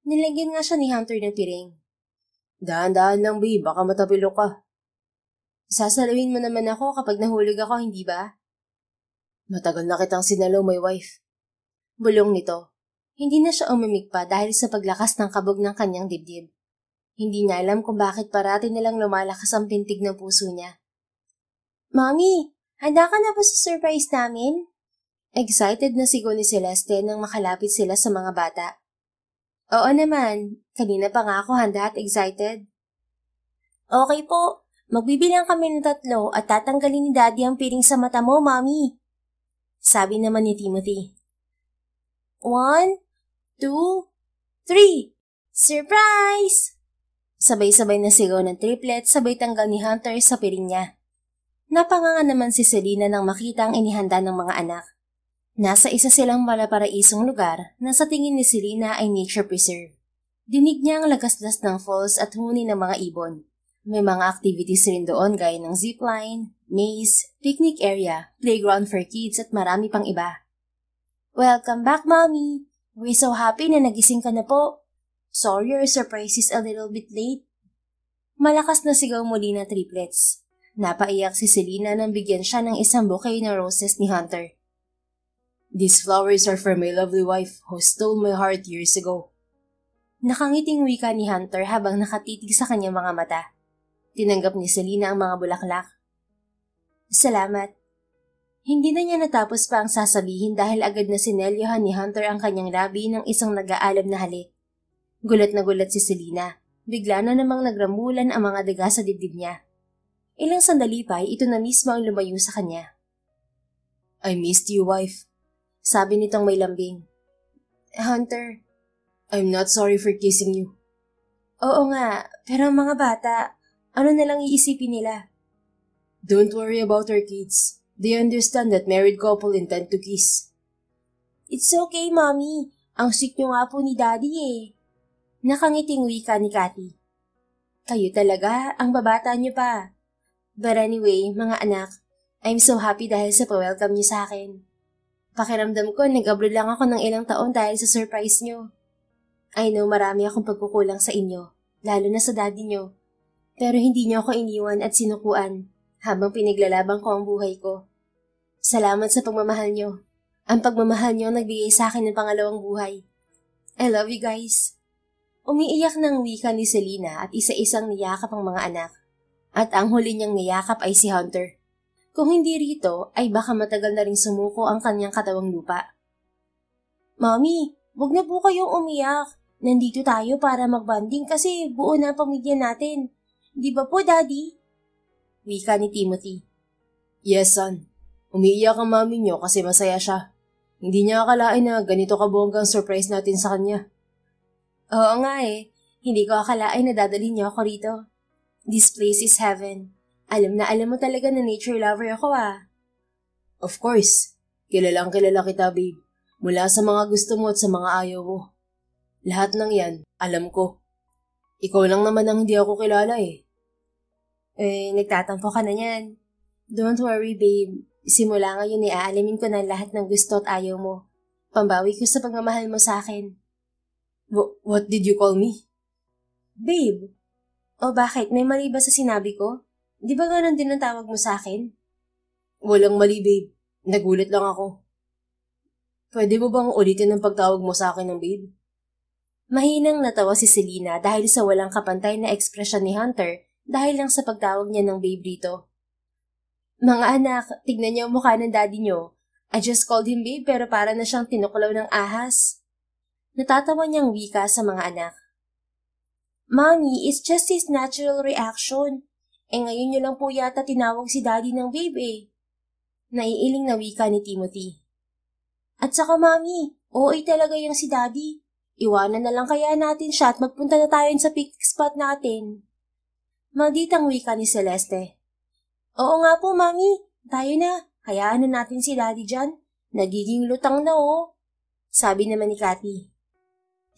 Nilagyan nga siya ni Hunter ng piring. Dahan-dahan lang, babe. Baka matapilok ka. Sasalawin mo naman ako kapag nahulog ako, hindi ba? Matagal na kitang sinalaw, my wife. Bulong nito. Hindi na siya umimik pa dahil sa paglakas ng kabog ng kanyang dibdib. Hindi niya alam kung bakit parati nilang lumalakas ang pintig ng puso niya. Mommy, handa ka na ba sa surprise namin? Excited na sigaw ni Celeste nang makalapit sila sa mga bata. Oo naman, kanina pa nga ako handa at excited. Okay po, magbibilang kami ng 3 at tatanggalin ni Daddy ang piring sa mata mo, Mommy. Sabi naman ni Timothy. 1, 2, 3! Surprise! Sabay-sabay na sigaw ng triplet sabay tanggal ni Hunter sa piring niya. Napanganga naman si Selena nang makita ang inihanda ng mga anak. Nasa isa silang malaparaisong lugar na sa tingin ni Selena ay nature preserve. Dinig niya ang lagaslas ng falls at huni ng mga ibon. May mga activities rin doon gaya ng zipline, maze, picnic area, playground for kids at marami pang iba. Welcome back, Mommy! We're so happy na nagising ka na po. Sorry your surprise is a little bit late. Malakas na sigaw muli na triplets. Napaiyak si Selena nang bigyan siya ng isang bouquet na roses ni Hunter. These flowers are for my lovely wife who stole my heart years ago. Nakangiting wika ni Hunter habang nakatitig sa kanyang mga mata. Tinanggap ni Selena ang mga bulaklak. Salamat. Hindi na niya natapos pa ang sasabihin dahil agad na sinelyohan ni Hunter ang kanyang labi ng isang nag-aalab na halik. Gulat na gulat si Selena. Bigla na namang nagramulan ang mga daga sa dibdib niya. Ilang sandali pa ito na mismo ang lumayo sa kanya. I missed you, wife. Sabi nitong may lambing. Hunter, I'm not sorry for kissing you. Oo nga, pero ang mga bata, ano na lang iisipin nila? Don't worry about our kids. They understand that married couple intend to kiss. It's okay, Mommy. Ang sweet nyo nga po ni Daddy eh. Nakangiting wika ni Cathy. Kayo talaga, ang babata nyo pa. But anyway, mga anak, I'm so happy dahil sa pa-welcome nyo sa akin. Pakiramdam ko, nag-abroad lang ako ng ilang taon dahil sa surprise nyo. I know marami akong pagkukulang sa inyo, lalo na sa daddy nyo. Pero hindi nyo ako iniwan at sinukuan habang pinaglalabang ko ang buhay ko. Salamat sa pagmamahal nyo. Ang pagmamahal nyo nagbigay sa akin ng pangalawang buhay. I love you guys. Umiiyak ng wika ni Selena at isa-isang niyakap ang mga anak. At ang huli niyang niyakap ay si Hunter. Kung hindi rito, ay baka matagal na ring sumuko ang kanyang katawang lupa. Mommy, wag na po kayong umiyak. Nandito tayo para magbanding kasi buo na ang pamilya natin. Di ba po, Daddy? Wika ni Timothy. Yes, son. Umiiyak ang mami niyo kasi masaya siya. Hindi niya akalain na ganito kabonggang surprise natin sa kanya. Oo nga eh. Hindi ko akalain na dadalhin niyo ako rito. This place is heaven. Alam na alam mo talaga na nature lover ako ah. Of course. Kilalang kilala kita, babe. Mula sa mga gusto mo at sa mga ayaw mo. Lahat ng yan, alam ko. Ikaw lang naman ang hindi ako kilala eh. Nagtatampo ka na yan. Don't worry, babe. Simula ngayon aalamin ko na lahat ng gusto at ayaw mo. Pambawi ko sa pagmamahal mo sa akin. What did you call me? Babe. O bakit? May mali ba sa sinabi ko? Di ba ganun din ang tawag mo sa akin? Walang mali, babe. Nagulat lang ako. Pwede mo bang ulitin ang pagtawag mo sa akin ng babe? Mahinang natawa si Selena dahil sa walang kapantay na ekspresyon ni Hunter dahil lang sa pagtawag niya ng babe rito. Mga anak, tignan niyo ang mukha ng daddy niyo. I just called him babe pero para na siyang tinuklaw ng ahas. Natatawa niyang wika sa mga anak. Mommy, it's just his natural reaction. Ngayon niyo lang po yata tinawag si daddy ng babe eh. Naiiling na wika ni Timothy. At saka mami, OA talaga yung si daddy. Iwanan na lang kaya natin siya at magpunta na tayo sa picnic spot natin. Malditang wika ni Celeste. Oo nga po mami, tayo na. Hayaan na natin si daddy dyan. Nagiging lutang na oh. Sabi naman ni Cathy.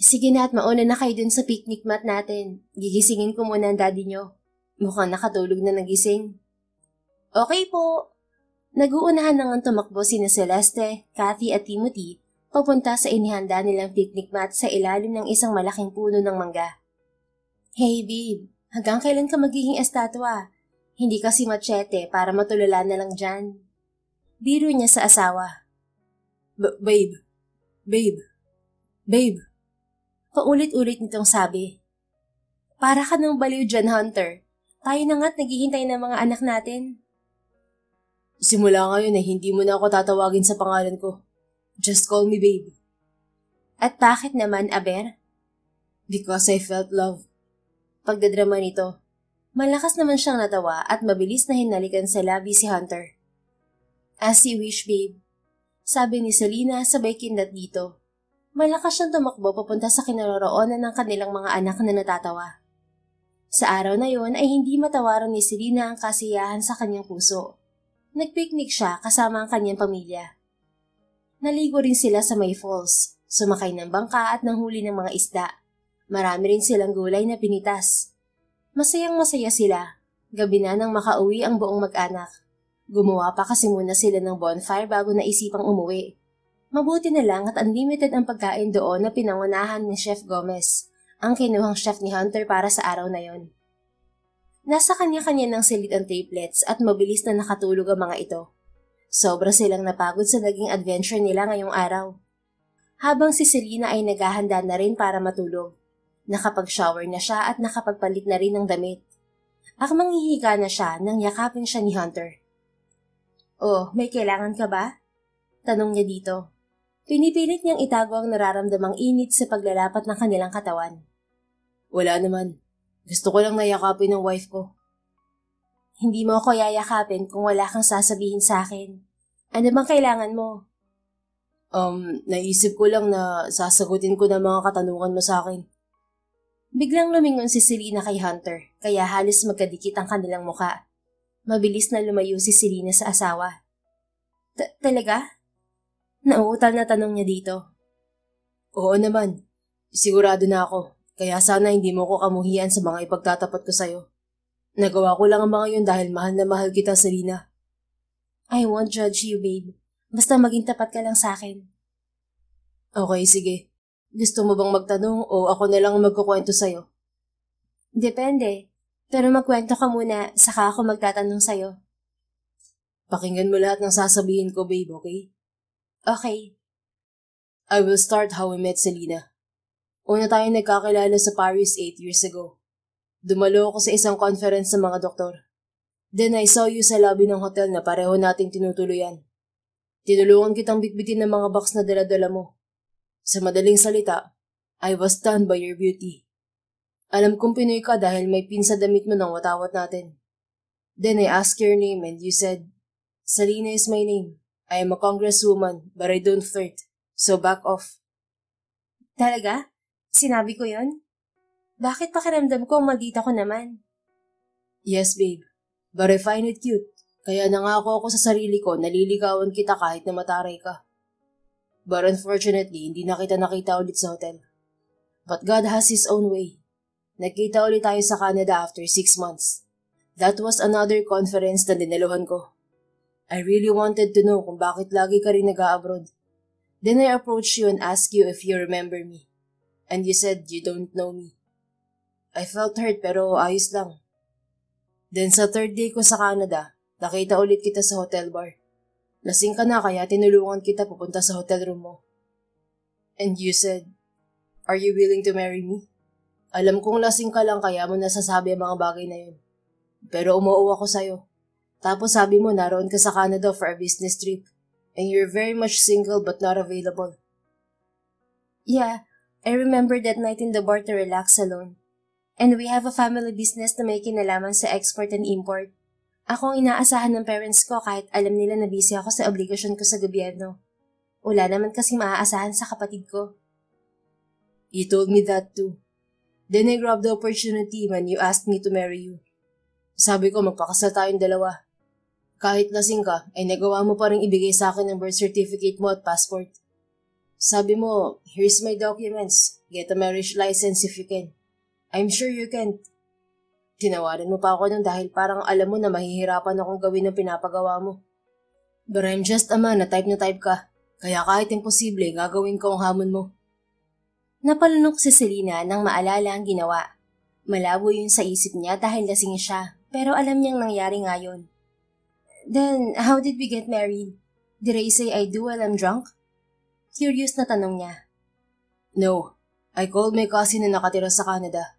Sige na at mauna na kayo dun sa picnic mat natin. Gigisingin ko muna ang daddy nyo. Mukhang nakatulog na nagising. Okay po. Nag-uunahan na nga tumakbo sina Celeste, Cathy at Timothy papunta sa inihanda nilang picnic mat sa ilalim ng isang malaking puno ng mangga. Hey babe, hanggang kailan ka magiging estatwa? Hindi kasi machete para matulala na lang dyan. Biro niya sa asawa. Babe. Paulit-ulit nitong sabi. Para ka nang baliw dyan, Hunter. Tayo na nga't naghihintay ng mga anak natin. Simula ngayon ay hindi mo na ako tatawagin sa pangalan ko. Just call me babe. At bakit naman, Aber? Because I felt love. Pagdadrama nito, malakas naman siyang natawa at mabilis na hinalikan sa labi si Hunter. As you wish, babe. Sabi ni Selena sabay kindat dito. Malakas siyang tumakbo papunta sa kinaroroonan ng kanilang mga anak na natatawa. Sa araw na yon ay hindi matawaran ni Selena ang kasiyahan sa kanyang puso. Nagpiknik siya kasama ang kanyang pamilya. Naligo rin sila sa May Falls, sumakay ng bangka at nanghuli ng mga isda. Marami rin silang gulay na pinitas. Masayang masaya sila. Gabi na nang makauwi ang buong mag-anak. Gumawa pa kasi muna sila ng bonfire bago naisipang umuwi. Mabuti na lang at unlimited ang pagkain doon na pinangunahan ni Chef Gomez, ang kinuhang chef ni Hunter para sa araw na yon. Nasa kanya-kanya ng silid ang triplets at mabilis na nakatulog ang mga ito. Sobra silang napagod sa naging adventure nila ngayong araw. Habang si Selena ay naghahanda na rin para matulog. Nakapag-shower na siya at nakapagpalit na rin ng damit. Manghihiga na siya nang yakapin siya ni Hunter. Oh, may kailangan ka ba? Tanong niya dito. Pinipilit niyang itago ang nararamdamang init sa paglalapat ng kanilang katawan. Wala naman. Gusto ko lang nayakapin ng wife ko. Hindi mo ako yayakapin kung wala kang sasabihin sa akin. Ano bang kailangan mo? Naisip ko lang na sasagutin ko na mga katanungan mo sa akin. Biglang lumingon si Selena kay Hunter, kaya halos magkadikit ang kanilang muka. Mabilis na lumayo si Selena sa asawa. Talaga? Nauutal na tanong niya dito. Oo naman. Sigurado na ako. Kaya sana hindi mo ko kamuhian sa mga ipagtatapat ko sa'yo. Nagawa ko lang ang mga yun dahil mahal na mahal kita, Selena. I won't judge you, babe. Basta maging tapat ka lang sa akin. Okay, sige. Gusto mo bang magtanong o ako na lang magkukwento sa'yo? Depende. Pero magkwento ka muna, saka ako magtatanong sa'yo. Pakinggan mo lahat ng sasabihin ko, babe, okay? Okay. I will start how we met Selena. Una tayong nagkakilala sa Paris 8 years ago. Dumalo ako sa isang conference sa mga doktor. Then I saw you sa lobby ng hotel na pareho nating tinutuluyan. Tinulungan kitang bitbitin ng mga box na dala-dala mo. Sa madaling salita, I was stunned by your beauty. Alam kong Pinoy ka dahil may pin sa damit mo ng watawat natin. Then I asked your name and you said, Selena is my name. I am a congresswoman but I don't flirt. So back off. Talaga? Sinabi ko yon? Bakit pakiramdam ko maldita ko naman? Yes, babe. But I find it cute. Kaya nangako ako sa sarili ko na liligawan kita kahit na mataray ka. But unfortunately, hindi na kita nakita ulit sa hotel. But God has His own way. Nagkita ulit tayo sa Canada after 6 months. That was another conference na dinaluhan ko. I really wanted to know kung bakit lagi ka rin nag-a-abroad. Then I approached you and asked you if you remember me. And you said you don't know me. I felt hurt pero ayos lang. Then sa third day ko sa Canada, nakita ulit kita sa hotel bar. Lasing ka na kaya tinulungan kita pupunta sa hotel room mo. And you said, are you willing to marry me? Alam kong lasing ka lang kaya mo nasasabi ang mga bagay na yun. Pero umuuwa ko sa'yo. Tapos sabi mo naroon ka sa Canada for a business trip. And you're very much single but not available. Yeah, I remember that night in the bar to relax alone. And we have a family business na may kinalaman sa export and import. Ako ang inaasahan ng parents ko kahit alam nila na busy ako sa obligasyon ko sa gobyerno. Wala naman kasing maaasahan sa kapatid ko. You told me that too. Then I grabbed the opportunity when you asked me to marry you. Sabi ko magpakasal tayong dalawa. Kahit lasing ka, ay nagawa mo pa rin ibigay sa akin ang birth certificate mo at passport. Sabi mo, here's my documents. Get a marriage license if you can. I'm sure you can. Tinawaran mo pa ako nun dahil parang alam mo na mahihirapan akong gawin ang pinapagawa mo. But I'm just a man na type ka. Kaya kahit imposible, gagawin ko ang hamon mo. Napalunok si Selena nang maalala ang ginawa. Malabo yun sa isip niya dahil lasing siya, pero alam niyang nangyari nga yun. Then, how did we get married? Did I say I do while I'm drunk? Curious na tanong niya. No, I called my cousin na nakatira sa Canada.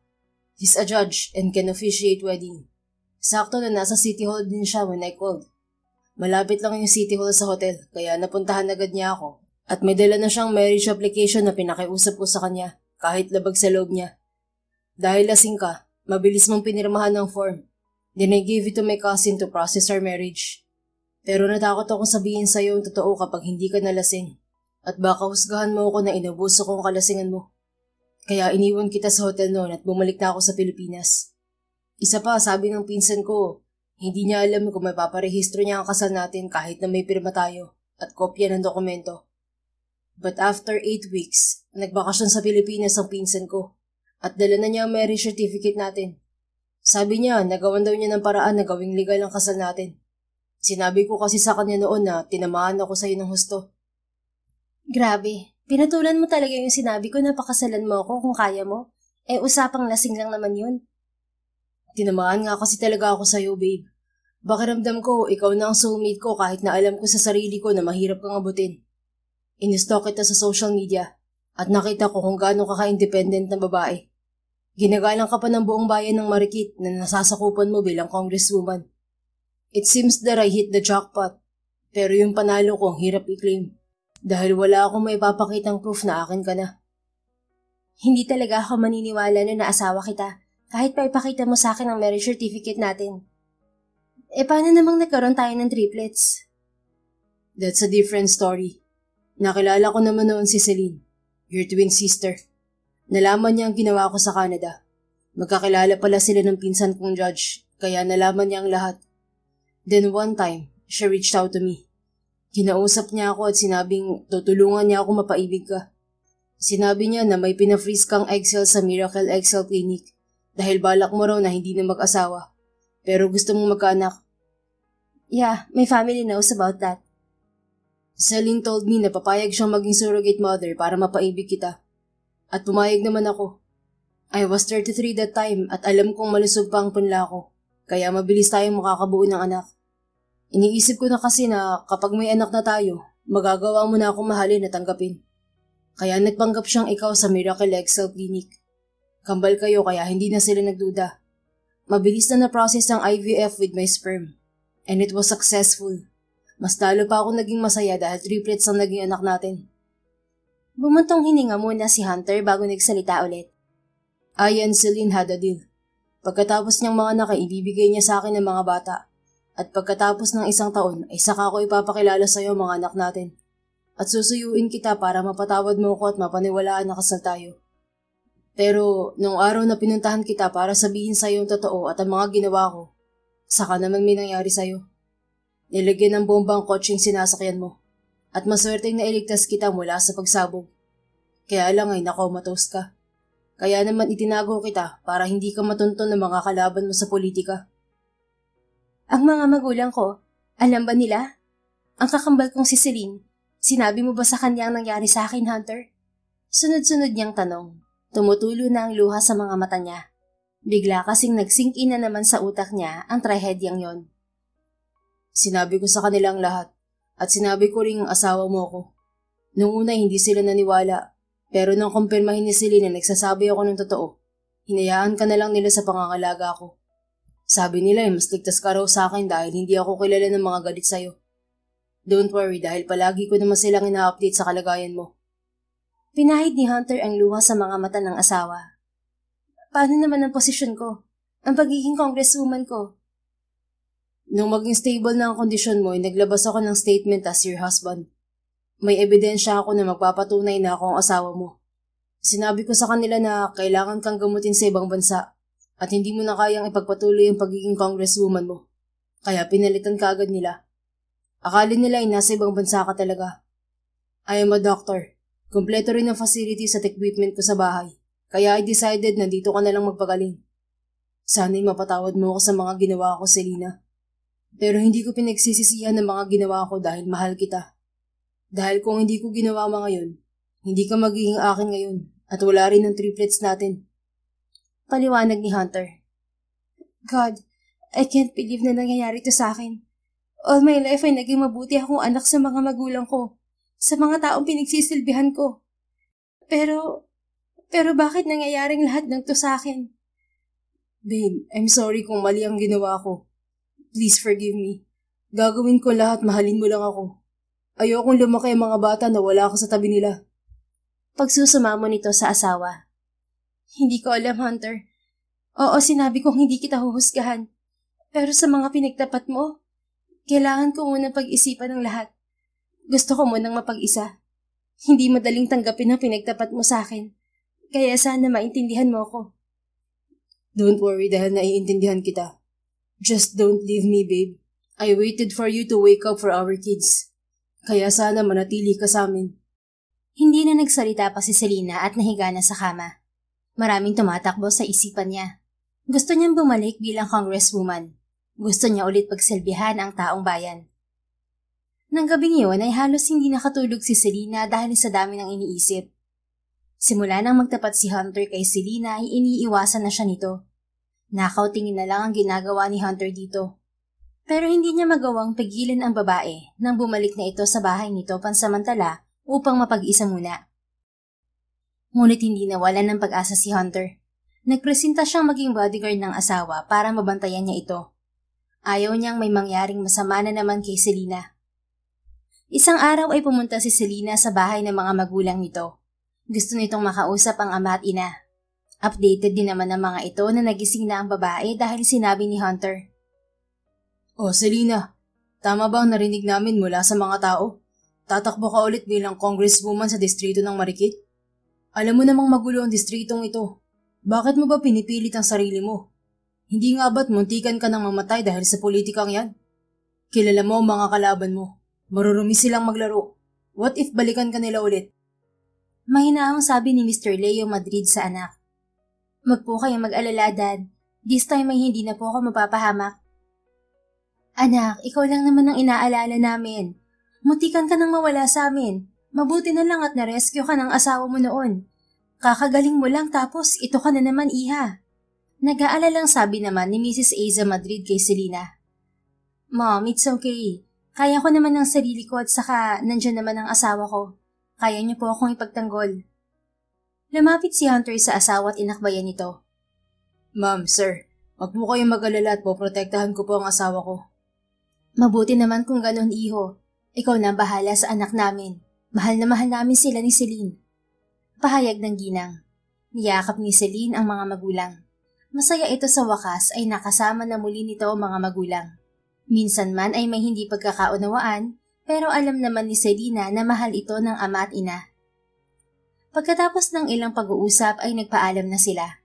He's a judge and can officiate wedding. Sakto na nasa City Hall din siya when I called. Malapit lang yung City Hall sa hotel, kaya napuntahan agad niya ako. At may dala na siyang marriage application na pinakiusap ko sa kanya, kahit labag sa loob niya. Dahil lasing ka, mabilis mong pinirmahan ng form. Then I gave it to my cousin to process our marriage. Pero natakot akong sabihin sa'yo ang totoo kapag hindi ka nalasing. At baka husgahan mo ako na inabuso ko ang kalasingan mo. Kaya iniwan kita sa hotel noon at bumalik na ako sa Pilipinas. Isa pa, sabi ng pinsan ko, hindi niya alam kung may paparehistro niya ang kasal natin kahit na may pirma tayo at kopya ng dokumento. But after 8 weeks, nagbakasyon sa Pilipinas ang pinsan ko at dala na niya ang marriage certificate natin. Sabi niya, nagawan daw niya ng paraan na gawing legal ang kasal natin. Sinabi ko kasi sa kanya noon na tinamaan ako sa'yo ng husto. Grabe, pinatulan mo talaga yung sinabi ko na pakasalan mo ako kung kaya mo. Usapang lasing lang naman yun. Tinamaan nga kasi talaga ako sa'yo, babe. Pakiramdam ko, ikaw na ang soulmate ko kahit na alam ko sa sarili ko na mahirap kang abutin. In-stalk kita sa social media at nakita ko kung gaano ka ka-independent na babae. Ginagalang ka pa ng buong bayan ng Marikit na nasasakupan mo bilang congresswoman. It seems that I hit the jackpot, pero yung panalo ko ang hirap i-claim dahil wala akong may papakitang proof na akin ka na. Hindi talaga ako maniniwala na naasawa kita kahit pa ipakita mo sa akin ang marriage certificate natin. Paano namang nagkaroon tayo ng triplets? That's a different story. Nakilala ko naman noon si Celine, your twin sister. Nalaman niya ang ginawa ko sa Canada. Magkakilala pala sila ng pinsan kong judge, kaya nalaman niya ang lahat. Then one time, she reached out to me. Kinausap niya ako at sinabing tutulungan niya ako mapaibig ka. Sinabi niya na may pinafreeze kang egg cell sa Miracle Egg Cell Clinic dahil balak mo raw na hindi na mag-asawa. Pero gusto mong magkaanak. Yeah, my family knows about that. Celine told me na papayag siyang maging surrogate mother para mapaibig kita. At pumayag naman ako. I was 33 that time at alam kong malusog pa ang punla ko, kaya mabilis tayong makakabuo ng anak. Iniisip ko na kasi na kapag may anak na tayo, magagawa mo na akong mahalin at tanggapin. Kaya nagpanggap siyang ikaw sa Miracle Egg Cell Clinic. Kambal kayo kaya hindi na sila nagduda. Mabilis na na-process ang IVF with my sperm. And it was successful. Mas lalo pa ako naging masaya dahil triplets ang naging anak natin. Bumuntong hininga muna si Hunter bago nagsalita ulit. I and Celine had a deal. Pagkatapos niyang mga anak ay ibibigay niya sa akin ng mga bata. At pagkatapos ng 1 taon ay saka ko ipapakilala sa iyo mga anak natin. At susuyuin kita para mapatawad mo ko at mapaniwalaan na kasal tayo. Pero nung araw na pinuntahan kita para sabihin sa iyo ang totoo at ang mga ginawa ko, saka naman may nangyari sa iyo. Nilagyan ng bomba ang kotseng sinasakyan mo. At maswerteng na iligtas kita mula sa pagsabog. Kaya lang ay nakomatose ka. Kaya naman itinago kita para hindi ka matunton ng mga kalaban mo sa politika. Ang mga magulang ko, alam ba nila? Ang kakambal kong si Celine, sinabi mo ba sa kanya ang nangyari sa akin, Hunter? Sunod-sunod niyang tanong. Tumutulo na ang luha sa mga mata niya. Bigla kasing nag-sink in na naman sa utak niya ang trahedyang yon. Sinabi ko sa kanilang lahat at sinabi ko ring asawa mo ako. Noong una hindi sila naniwala, pero nang kumpirmahin ni Celine na nagsasabi ako ng totoo, hinayaan ka na lang nila sa pangangalaga ko. Sabi nila mas ligtas ka raw sa akin dahil hindi ako kilala ng mga galit sa'yo. Don't worry dahil palagi ko naman silang ina-update sa kalagayan mo. Pinahid ni Hunter ang luha sa mga mata ng asawa. Paano naman ang posisyon ko? Ang pagiging congresswoman ko? Nung maging stable na ang kondisyon mo, naglabas ako ng statement as your husband. May ebidensya ako na magpapatunay na ako ang asawa mo. Sinabi ko sa kanila na kailangan kang gamutin sa ibang bansa at hindi mo na kayang ipagpatuloy ang pagiging congresswoman mo. Kaya pinalitan ka agad nila. Akala nila ay nasa ibang bansa ka talaga. I am a doctor. Kompleto rin ang facilities at equipment ko sa bahay. Kaya I decided na dito ka na lang magpagaling. Sana'y mapatawad mo ako sa mga ginawa ko, Selena. Pero hindi ko pinagsisisihan ng mga ginawa ko dahil mahal kita. Dahil kung hindi ko ginawa mga yun, hindi ka magiging akin ngayon at wala rin ang triplets natin. Paliwanag ni Hunter. God, I can't believe na nangyayari to sa akin. All my life ay naging mabuti akong anak sa mga magulang ko, sa mga taong pinagsisilbihan ko. Pero bakit nangyayaring lahat ng to sa akin? Babe, I'm sorry kung mali ang ginawa ko. Please forgive me. Gagawin ko lahat, mahalin mo lang ako. Ayokong lumaki ang mga bata na wala ako sa tabi nila. Pagsusuma mo nito sa asawa. Hindi ko alam, Hunter. Oo, sinabi kong hindi kita huhusgahan. Pero sa mga pinagtapat mo, kailangan ko munang pag-isipan ng lahat. Gusto ko munang mapag-isa. Hindi madaling tanggapin ang pinagtapat mo sa akin. Kaya sana maintindihan mo ako. Don't worry dahil naiintindihan kita. Just don't leave me, babe. I waited for you to wake up for our kids. Kaya sana manatili ka sa amin. Hindi na nagsalita pa si Selena at nahiga na sa kama. Maraming tumatakbo sa isipan niya. Gusto niyang bumalik bilang congresswoman. Gusto niya ulit pagsilbihan ang taong bayan. Nang gabing yun ay halos hindi nakatulog si Selena dahil sa dami ng iniisip. Simula nang magtapat si Hunter kay Selena ay iniiwasan na siya nito. Nakaw tingin na lang ang ginagawa ni Hunter dito. Pero hindi niya magawang pigilan ang babae nang bumalik na ito sa bahay nito pansamantala upang mapag-isa muna. Ngunit hindi nawalan ng pag-asa si Hunter. Nagpresenta siyang maging bodyguard ng asawa para mabantayan niya ito. Ayaw niyang may mangyaring masama na naman kay Selena. Isang araw ay pumunta si Selena sa bahay ng mga magulang nito. Gusto nitong makausap ang ama at ina. Updated din naman ng mga ito na nagising na ang babae dahil sinabi ni Hunter. Oh, Selena, tama ba ang narinig namin mula sa mga tao? Tatakbo ka ulit bilang congresswoman sa distrito ng Marikit? Alam mo namang magulo ang distritong ito. Bakit mo ba pinipilit ang sarili mo? Hindi nga ba't muntikan ka nang mamatay dahil sa politikang yan? Kilala mo ang mga kalaban mo. Marurumi silang maglaro. What if balikan ka nila ulit? Mahinaang sabi ni Mr. Leo Madrid sa anak. Wag po kayong mag-alala, Dad. This time ay hindi na po ako mapapahamak. Anak, ikaw lang naman ang inaalala namin. Muntikan ka nang mawala sa amin. Mabuti na lang at na-rescue ka ng asawa mo noon. Kakagaling mo lang tapos ito ka na naman, iha. Nag-aalalang sabi naman ni Mrs. Aiza Madrid kay Selena. Mom, it's okay. Kaya ko naman ang sarili ko at saka nandyan naman ang asawa ko. Kaya niyo po akong ipagtanggol. Lumapit si Hunter sa asawa at inakbayan nito. Ma'am, sir, wag po kayong mag-alala at poprotektahan ko po ang asawa ko. Mabuti naman kung ganon, iho. Ikaw na bahala sa anak namin. Mahal na mahal namin sila ni Celine. Pahayag ng ginang. Niyakap ni Celine ang mga magulang. Masaya ito sa wakas ay nakasama na muli nito ang mga magulang. Minsan man ay may hindi pagkakaunawaan, pero alam naman ni Selena na mahal ito ng ama at ina. Pagkatapos ng ilang pag-uusap ay nagpaalam na sila.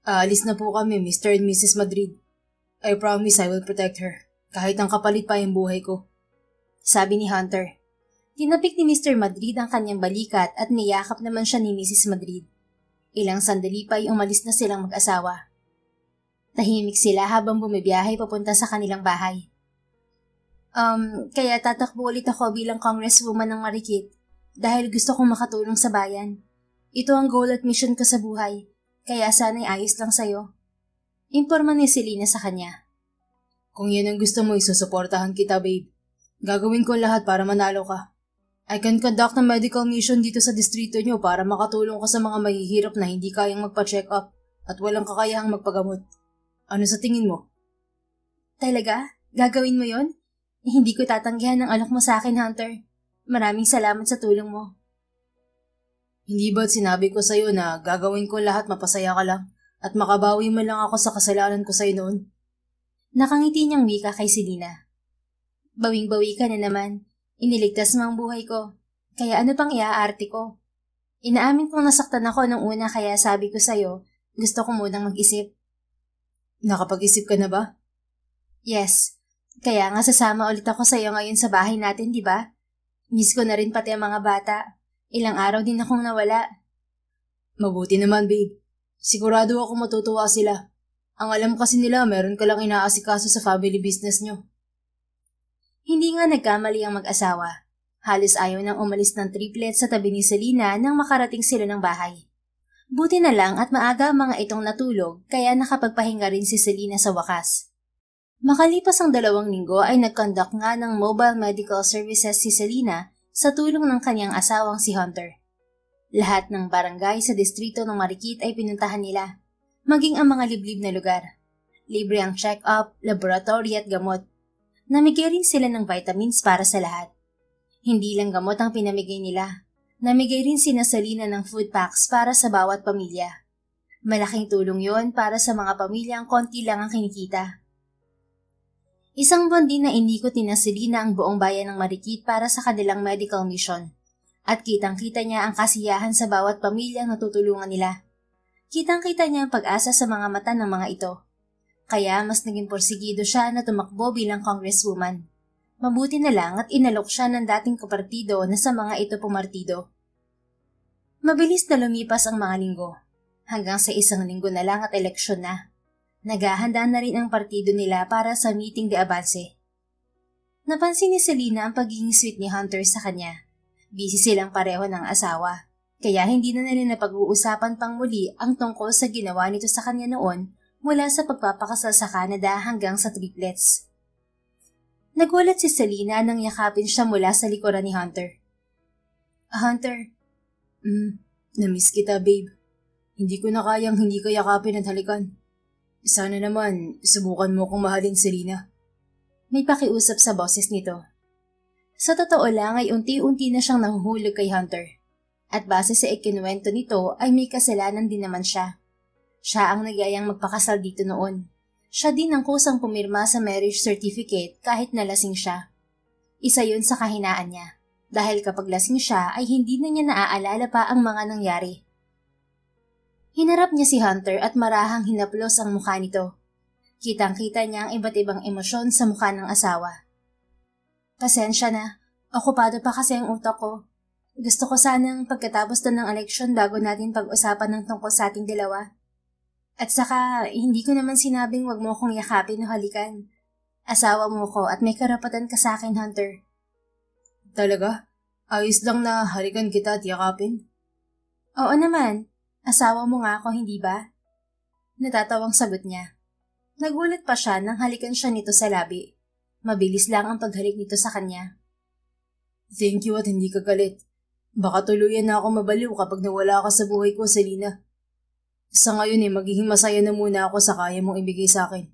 Aalis na po kami, Mr. and Mrs. Madrid. I promise I will protect her, kahit ang kapalit pa yung buhay ko. Sabi ni Hunter. Tinapik ni Mr. Madrid ang kanyang balikat at niyakap naman siya ni Mrs. Madrid. Ilang sandali pa ay umalis na silang mag-asawa. Tahimik sila habang bumibiyahe papunta sa kanilang bahay. Kaya tatakbo ulit ako bilang congresswoman ng Marikit dahil gusto kong makatulong sa bayan. Ito ang goal at mission ko sa buhay, kaya sana'y ayos lang sa'yo. Imporma ni Selena sa kanya. Kung yan ang gusto mo, isusuportahan kita, babe. Gagawin ko lahat para manalo ka. I can conduct a medical mission dito sa distrito nyo para makatulong ka sa mga mahihirap na hindi kayang magpa-check up at walang kakayahang magpagamot. Ano sa tingin mo? Talaga? Gagawin mo yon? Hindi ko tatanggihan ang alok mo sa akin, Hunter. Maraming salamat sa tulong mo. Hindi ba't sinabi ko sa'yo na gagawin ko lahat mapasaya ka lang at makabawi mo lang ako sa kasalanan ko sa'yo noon? Nakangiti niyang wika kay Selena. Bawing-bawi ka na naman. Iniligtas mo ang buhay ko. Kaya ano pang iaarte ko? Inaamin kong nasaktan ako nung una kaya sabi ko sa'yo, gusto ko munang mag-isip. Nakapag-isip ka na ba? Yes. Kaya nga sasama ulit ako sa'yo ngayon sa bahay natin, di ba? Miss ko na rin pati ang mga bata. Ilang araw din akong nawala. Mabuti naman, babe. Sigurado ako matutuwa sila. Ang alam kasi nila meron ka lang inaasikaso sa family business nyo. Hindi nga nagkamali ang mag-asawa. Halos ayaw nang umalis ng triplet sa tabi ni Selena nang makarating sila ng bahay. Buti na lang at maaga ang mga itong natulog kaya nakapagpahinga rin si Selena sa wakas. Makalipas ang 2 linggo ay nag-conduct nga ng mobile medical services si Selena sa tulong ng kanyang asawang si Hunter. Lahat ng barangay sa distrito ng Marikit ay pinuntahan nila, maging ang mga liblib na lugar. Libre ang check-up, laboratory at gamot. Namigay rin sila ng vitamins para sa lahat. Hindi lang gamot ang pinamigay nila. Namigay rin sina Selena ng food packs para sa bawat pamilya. Malaking tulong yon para sa mga pamilyang konti lang ang kinikita. Isang buwan din na inikot ni Selena ang buong bayan ng Marikit para sa kanilang medical mission. At kitang-kita niya ang kasiyahan sa bawat pamilyang natutulungan nila. Kitang-kita niya ang pag-asa sa mga mata ng mga ito. Kaya mas naging porsigido siya na tumakbo bilang congresswoman. Mabuti na lang at inalok siya ng dating kapartido na sa mga ito pumartido. Mabilis na lumipas ang mga linggo. Hanggang sa isang linggo na lang at eleksyon na. Naghahanda na rin ang partido nila para sa meeting de avance. Napansin ni Selena ang pagiging sweet ni Hunter sa kanya. Busy silang pareho ng asawa. Kaya hindi na nila napag-uusapan pang muli ang tungkol sa ginawa nito sa kanya noon mula sa pagpapakasal sa Canada hanggang sa triplets. Nagulat si Selena nang yakapin siya mula sa likuran ni Hunter. Hunter, namiss kita, babe. Hindi ko na kayang hindi ka yakapin at halikan. Sana naman, subukan mo kung mahalin, Selena. May pakiusap sa boses nito. Sa totoo lang ay unti-unti na siyang nahuhulog kay Hunter. At base sa ikinuwento nito ay may kasalanan din naman siya. Siya ang nagyayang magpakasal dito noon. Siya din ang kusang pumirma sa marriage certificate kahit nalasing siya. Isa yun sa kahinaan niya. Dahil kapag lasing siya ay hindi na niya naaalala pa ang mga nangyari. Hinarap niya si Hunter at marahang hinaplos ang mukha nito. Kitang-kita niya ang iba't ibang emosyon sa mukha ng asawa. Pasensya na, okupado pa kasi ang utak ko. Gusto ko sanang pagkatapos na ng eleksyon bago natin pag-usapan ng tungkol sa ating dalawa. At saka, hindi ko naman sinabing wag mo akong yakapin o halikan. Asawa mo ko at may karapatan ka sa akin, Hunter. Talaga? Ayos lang na halikan kita at yakapin? Oo naman. Asawa mo nga ako, hindi ba? Natatawang sagot niya. Nagulat pa siya nang halikan siya nito sa labi. Mabilis lang ang paghalik nito sa kanya. Thank you at hindi ka galit. Baka tuluyan na ako mabaliw kapag nawala ka sa buhay ko, Selena. Sa ngayon magiging masaya na muna ako sa kaya mong ibigay sa akin.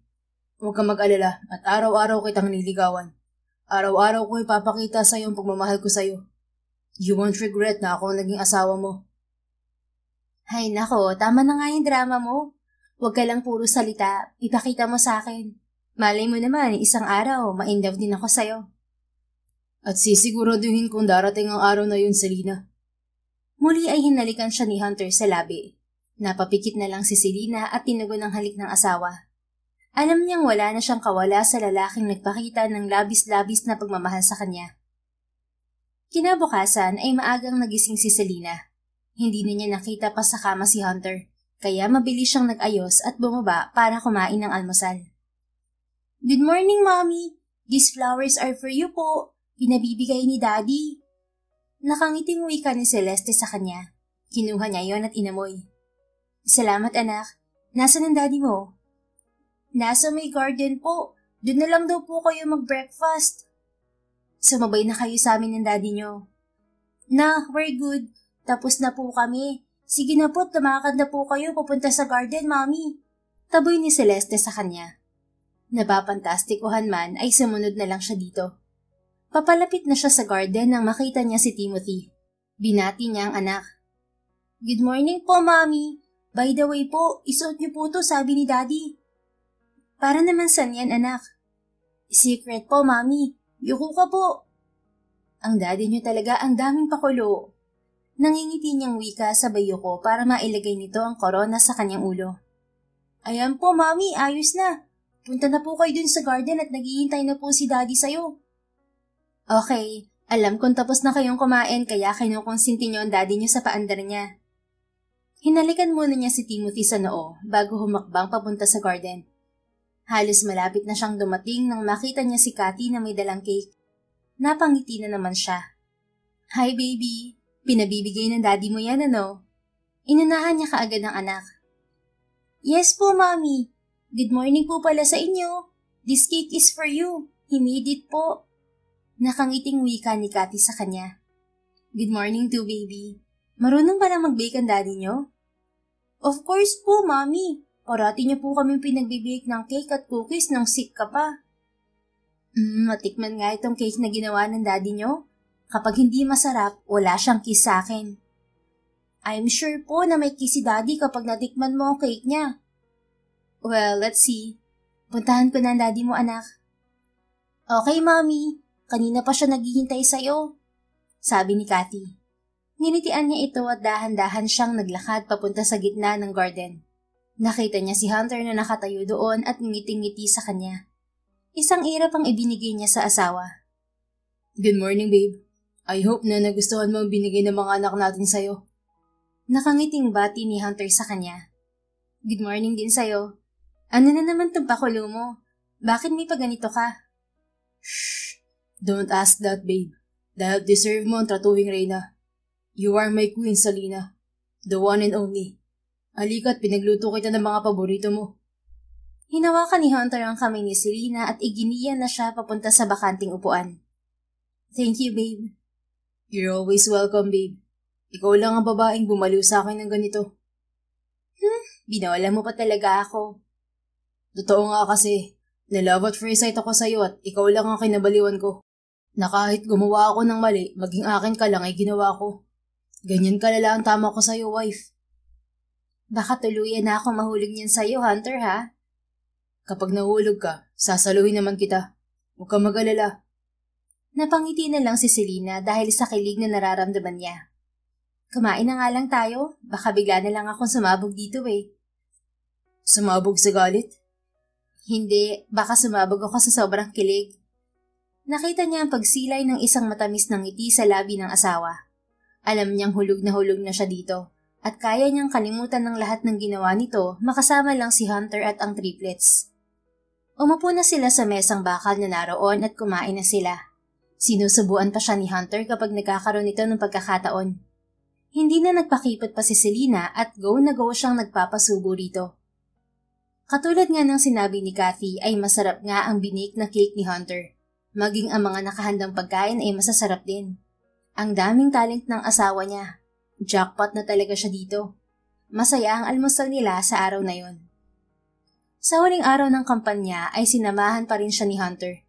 Huwag kang mag-alala at araw-araw kitang niligawan. Araw-araw ko ipapakita sa iyo ang pagmamahal ko sa iyo. You won't regret na ako ang naging asawa mo. Hay nako, tama na nga yung drama mo. Huwag ka lang puro salita, ipakita mo sa akin. Malay mo naman, isang araw, ma-inlove din ako sa'yo. At sisiguraduhin kung darating ang araw na yun, Selena. Muli ay hinalikan siya ni Hunter sa labi. Napapikit na lang si Selena at tinugon ang halik ng asawa. Alam niyang wala na siyang kawala sa lalaking nagpakita ng labis-labis na pagmamahal sa kanya. Kinabukasan ay maagang nagising si Selena. Hindi na niya nakita pa sa kama si Hunter, kaya mabilis siyang nag-ayos at bumaba para kumain ng almusal. Good morning, Mommy! These flowers are for you po. Pinabibigay ni Daddy. Nakangiting wika ni Celeste sa kanya. Kinuha niya yon at inamoy. Salamat, anak. Nasaan ang daddy mo? Nasa may garden po. Doon na lang daw po kayo mag-breakfast. Sumabay na kayo sa amin ng daddy nyo. Na, we're good. Tapos na po kami. Sige na po, tumakad na po kayo papunta sa garden, Mommy. Taboy ni Celeste sa kanya. Napapantastikuhan man ay sumunod na lang siya dito. Papalapit na siya sa garden nang makita niya si Timothy. Binati niya ang anak. Good morning po, Mommy. By the way po, isuot niyo po to, sabi ni Daddy. Para naman saan yan, anak? Secret po, Mommy. Yuko ka po. Ang daddy niyo talaga ang daming pakulo. Nangingiti niyang wika sa bayuko para mailagay nito ang korona sa kanyang ulo. Ayan po, Mommy, ayos na. Punta na po kayo dun sa garden at naghihintay na po si Daddy sa'yo. Okay, alam kong tapos na kayong kumain kaya kinukonsinti niyo ang daddy niyo sa paandar niya. Hinalikan muna niya si Timothy sa noo bago humakbang papunta sa garden. Halos malapit na siyang dumating nang makita niya si Cathy na may dalang cake. Napangiti na naman siya. Hi baby, pinabibigay ng daddy mo yan ano? Inunahan niya kaagad ng anak. Yes po, Mommy. Good morning po pala sa inyo. This cake is for you. He made it po. Nakangiting wika ni Cathy sa kanya. Good morning too, baby. Marunong ba lang mag-bake ang daddy niyo? Of course po, Mommy. Parati niyo po kami pinagbibake ng cake at cookies nang sick ka pa. Matikman nga itong cake na ginawa ng daddy nyo. Kapag hindi masarap, wala siyang kiss sa akin. I'm sure po na may kiss si daddy kapag natikman mo ang cake niya. Well, let's see. Puntahan ko na ang daddy mo, anak. Okay, Mommy. Kanina pa siya naghihintay sa'yo, sabi ni Cathy. Nginitian niya ito at dahan-dahan siyang naglakad papunta sa gitna ng garden. Nakita niya si Hunter na nakatayo doon at ngiting-ngiti sa kanya. Isang irap ang ibinigay niya sa asawa. Good morning, babe. I hope na nagustuhan mo ang binigay ng mga anak natin sa'yo. Nakangiting bati ni Hunter sa kanya. Good morning din sa'yo. Ano na naman itong pakulo mo? Bakit may paganito ka? Shh! Don't ask that, babe. Dahil deserve mo ang tratuhing Reyna. You are my queen, Salina. The one and only. Halika't pinagluto kita ng mga paborito mo. Hinawakan ni Hunter ang kamay ni Selena at iginiya na siya papunta sa bakanting upuan. Thank you, babe. You're always welcome, babe. Ikaw lang ang babaeng bumaliw sa akin ng ganito. Binola mo pa talaga ako. Totoo nga kasi, na-love at first sight ako sa'yo at ikaw lang ang kinabaliwan ko. Na kahit gumawa ako ng mali, maging akin ka lang ay ginawa ko. Ganyan kalala ang tama ko sa'yo, wife. Baka tuluyan na ako mahulog niyan sa'yo, Hunter, ha? Kapag nahulog ka, sasaluhin naman kita. Huwag kang mag-alala. Napangiti na lang si Selena dahil sa kilig na nararamdaman niya. Kumain na nga lang tayo, baka bigla na lang akong sumabog dito eh. Sumabog sa galit? Hindi, baka sumabog ako sa sobrang kilig. Nakita niya ang pagsilay ng isang matamis na ngiti sa labi ng asawa. Alam niyang hulog na siya dito at kaya niyang kalimutan ng lahat ng ginawa nito makasama lang si Hunter at ang triplets. Umupo na sila sa mesang bakal na naroon at kumain na sila. Sinusubuan pa siya ni Hunter kapag nagkakaroon ito ng pagkakataon. Hindi na nagpakipot pa si Selena at go na go siyang nagpapasubo rito. Katulad nga ng sinabi ni Cathy ay masarap nga ang binake na cake ni Hunter. Maging ang mga nakahandang pagkain ay masasarap din. Ang daming talent ng asawa niya. Jackpot na talaga siya dito. Masaya ang almusal nila sa araw na yon. Sa huling araw ng kampanya ay sinamahan pa rin siya ni Hunter.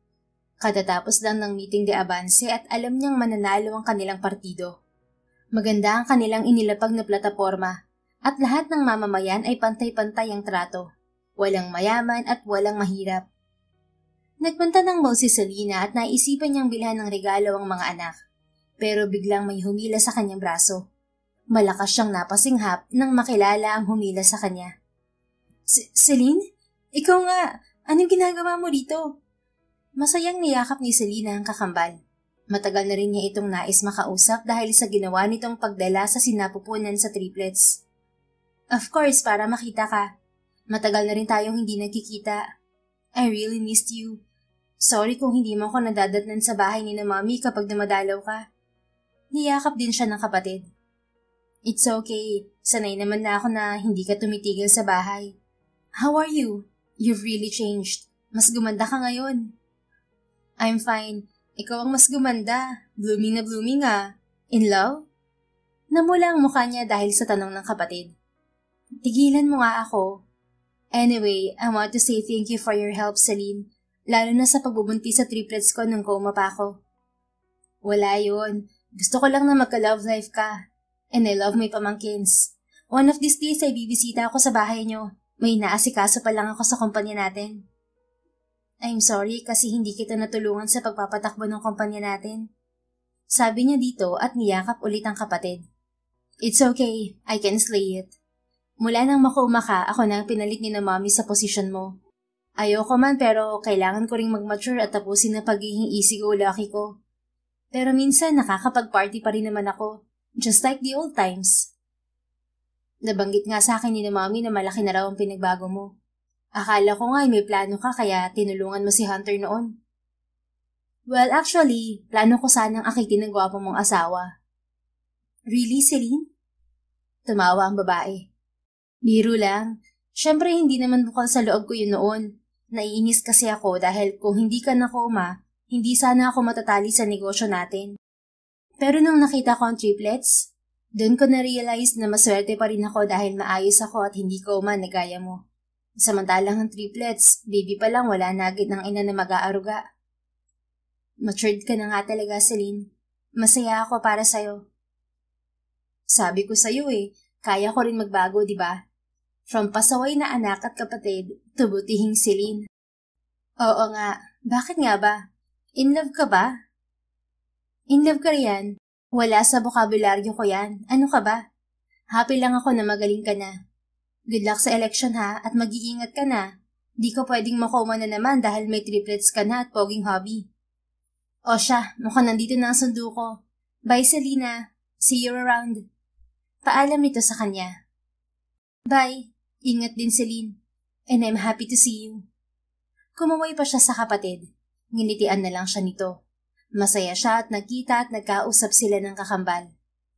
Katatapos lang ng meeting de avance at alam niyang mananalo ang kanilang partido. Maganda ang kanilang inilapag na plataporma at lahat ng mamamayan ay pantay-pantay ang trato. Walang mayaman at walang mahirap. Nagpunta ng mall si Selena at naisipan niyang bilhan ng regalo ang mga anak. Pero biglang may humila sa kanyang braso. Malakas siyang napasinghap nang makilala ang humila sa kanya. Celine? Ikaw nga, anong ginagawa mo dito? Masayang niyakap ni Selena ang kakambal. Matagal na rin niya itong nais makausap dahil sa ginawa nitong pagdala sa sinapupunan sa triplets. Of course, para makita ka. Matagal na rin tayong hindi nagkikita. I really missed you. Sorry kung hindi mo ako nadadatnan sa bahay ni na Mommy kapag dumadalaw ka. Niyakap din siya ng kapatid. It's okay. Sanay naman na ako na hindi ka tumitigil sa bahay. How are you? You've really changed. Mas gumanda ka ngayon. I'm fine. Ikaw ang mas gumanda. Blooming na blooming ah. In love? Namula ang mukha niya dahil sa tanong ng kapatid. Tigilan mo nga ako. Anyway, I want to say thank you for your help, Celine. Lalo na sa pagbubuntis sa triplets ko nung coma pa ako. Wala yun. Gusto ko lang na magka-love life ka. And I love my pamangkins. One of these days ay bibisita ako sa bahay niyo. May naasikaso pa lang ako sa kumpanya natin. I'm sorry kasi hindi kita natulungan sa pagpapatakbo ng kumpanya natin. Sabi niya dito at niyakap ulit ang kapatid. It's okay. I can slay it. Mula nang makuuma ka, ako na ang pinalit ni na Mommy sa posisyon mo. Ayoko man pero kailangan ko ring mag-mature at tapusin na pagiging easy-go-lucky ko. Pero minsan nakakapag-party pa rin naman ako, just like the old times. Nabanggit nga sa akin ni na Mommy na malaki na raw ang pinagbago mo. Akala ko nga may plano ka kaya tinulungan mo si Hunter noon. Well, actually, plano ko sanang akitin ng gwapo mong asawa. Really, Celine? Tumawa ang babae. Biro lang. Siyempre hindi naman bukal sa loob ko yun noon. Naiinis kasi ako dahil kung hindi ka na koma, hindi sana ako matatali sa negosyo natin. Pero nung nakita ko ang triplets, doon ko na-realize na maswerte pa rin ako dahil maayos ako at hindi koma na gaya mo. Samantalang ang triplets, baby pa lang wala na agad ng ina na mag-aaruga. Matured ka na nga talaga, Celine. Masaya ako para sa'yo. Sabi ko sa'yo kaya ko rin magbago, di ba? From pasaway na anak at kapatid to butihing Celine. Oo nga, bakit nga ba? In love ka ba? In love ka riyan? Wala sa bokabularyo ko yan. Ano ka ba? Happy lang ako na magaling ka na. Good luck sa election ha, at mag-iingat ka na. Di ko pwedeng makoma na naman dahil may triplets ka na at poging hobby. O siya, mukhang nandito na ang sundo ko. Bye, Selena. See you around. Paalam nito sa kanya. Bye. Ingat din, Celine. And I'm happy to see you. Kumaway pa siya sa kapatid. Nginitian na lang siya nito. Masaya siya at nagkita at nagkausap sila ng kakambal.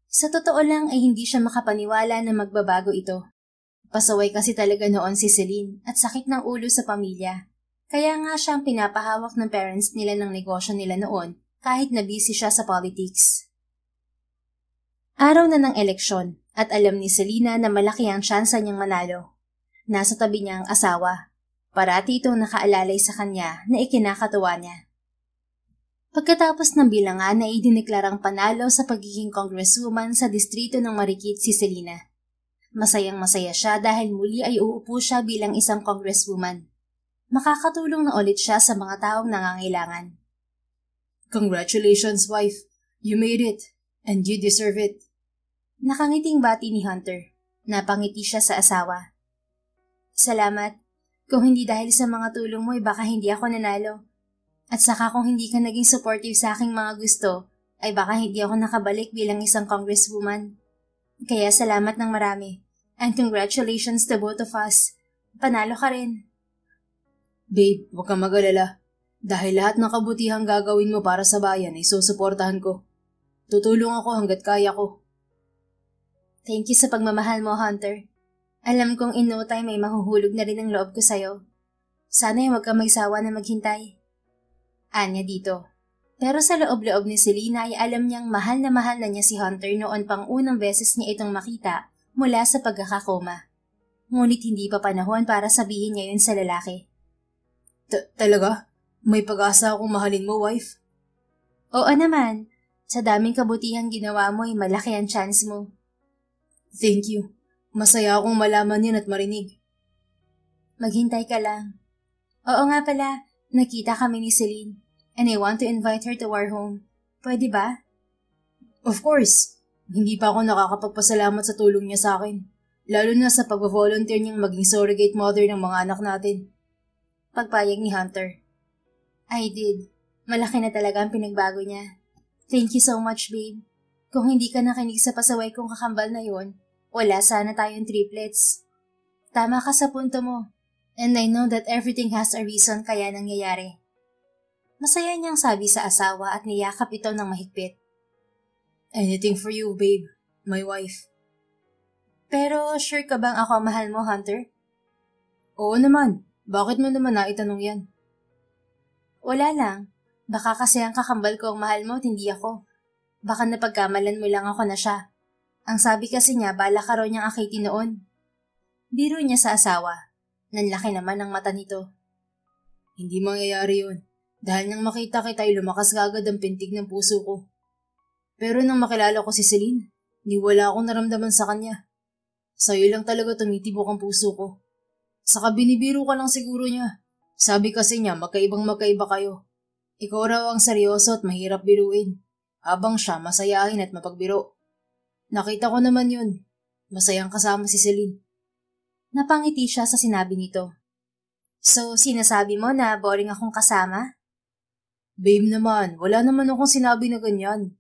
Sa totoo lang ay hindi siya makapaniwala na magbabago ito. Pasaway kasi talaga noon si Celine at sakit ng ulo sa pamilya. Kaya nga siyang pinapahawak ng parents nila ng negosyo nila noon kahit na busy siya sa politics. Araw na ng eleksyon at alam ni Selena na malaki ang tsansa niyang manalo. Nasa tabi niya ang asawa. Parati itong nakaalalay sa kanya na ikinakatuwa niya. Pagkatapos ng bilangan na idineklarang panalo sa pagiging congresswoman sa distrito ng Marikit si Selena. Masayang-masaya siya dahil muli ay uupo siya bilang isang congresswoman. Makakatulong na ulit siya sa mga taong nangangailangan. Congratulations, wife. You made it. And you deserve it. Nakangiting bati ni Hunter. Napangiti siya sa asawa. Salamat. Kung hindi dahil sa mga tulong mo baka hindi ako nanalo. At saka kung hindi ka naging supportive sa aking mga gusto, ay baka hindi ako nakabalik bilang isang congresswoman. Kaya salamat ng marami. And congratulations to both of us. Panalo ka rin. Babe, huwag kang mag-alala. Dahil lahat ng kabutihang gagawin mo para sa bayan ay susuportahan ko. Tutulong ako hanggat kaya ko. Thank you sa pagmamahal mo, Hunter. Alam kong in no time ay mahuhulog na rin ang loob ko sa'yo. Sana ay huwag kang magsawa na maghintay. Anya dito. Pero sa loob-loob ni Selena ay alam niyang mahal na niya si Hunter noon pang unang beses niya itong makita mula sa pagkakakoma. Ngunit hindi pa panahon para sabihin niya yun sa lalaki. Talaga? May pag-asa akong mahalin mo, wife? Oo naman. Sa daming kabutihang ginawa mo ay malaki ang chance mo. Thank you. Masaya akong malaman yan at marinig. Maghintay ka lang. Oo nga pala, nakita kami ni Celine and I want to invite her to our home. Pwede ba? Of course. Hindi pa ako nakakapagpasalamat sa tulong niya sa akin. Lalo na sa pag-volunteer niyang maging surrogate mother ng mga anak natin. Pagpayag ni Hunter. I did. Malaki na talaga ang pinagbago niya. Thank you so much, babe. Kung hindi ka nakinig sa pasaway kong kakambal na yon, wala sana tayong triplets. Tama ka sa punto mo. And I know that everything has a reason kaya nangyayari. Masaya niyang sabi sa asawa at niyakap ito ng mahigpit. Anything for you, babe. My wife. Pero sure ka bang ako ang mahal mo, Hunter? Oo naman. Bakit mo naman naitanong yan? Wala lang. Baka kasi ang kakambal ko ang mahal mo at hindi ako. Baka napagkamalan mo lang ako na siya. Ang sabi kasi niya, bala ka raw niyang akitin noon. Biro niya sa asawa. Nanlaki naman ang mata nito. Hindi mangyayari yun. Dahil nang makita kita ay lumakas kagad ang pintig ng puso ko. Pero nang makilala ko si Celine, wala akong naramdaman sa kanya. Sa'yo lang talaga tumitibok ang puso ko. Saka binibiro ka lang siguro niya. Sabi kasi niya magkaiba kayo. Ikaw raw ang seryoso at mahirap biruin. Habang siya masayahin at mapagbiro. Nakita ko naman yun. Masayang kasama si Celine. Napangiti siya sa sinabi nito. So, sinasabi mo na boring akong kasama? Babe naman, wala naman akong sinabi na ganyan.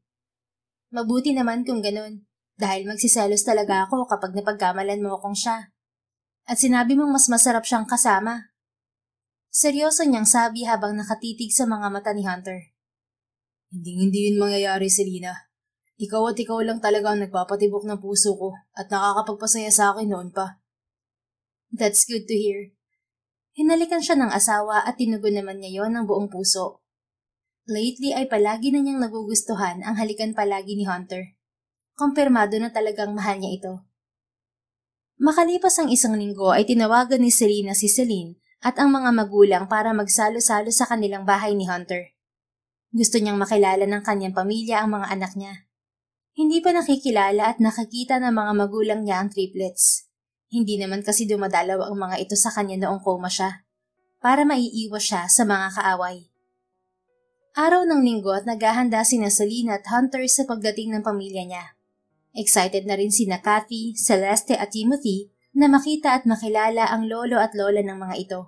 Mabuti naman kung ganun. Dahil magsiselos talaga ako kapag napagkamalan mo akong siya. At sinabi mong mas masarap siyang kasama. Seryoso niyang sabi habang nakatitig sa mga mata ni Hunter. Hindi yun mangyayari, Selena. Ikaw at ikaw lang talaga ang nagpapatibok ng puso ko at nakakapagpasaya sa akin noon pa. That's good to hear. Hinalikan siya ng asawa at tinugon naman niya yon ng buong puso. Lately ay palagi na niyang nagugustuhan ang halikan palagi ni Hunter. Kumpirmado na talagang mahal niya ito. Makalipas ang isang linggo ay tinawagan ni Selena si Celine at ang mga magulang para magsalo-salo sa kanilang bahay ni Hunter. Gusto niyang makilala ng kanyang pamilya ang mga anak niya. Hindi pa nakikilala at nakikita ng mga magulang niya ang triplets. Hindi naman kasi dumadalaw ang mga ito sa kanya noong coma siya, para maiiwas siya sa mga kaaway. Araw ng linggo at naghahanda sina Selena at Hunter sa pagdating ng pamilya niya. Excited na rin sina Kathy, Celeste at Timothy na makita at makilala ang lolo at lola ng mga ito.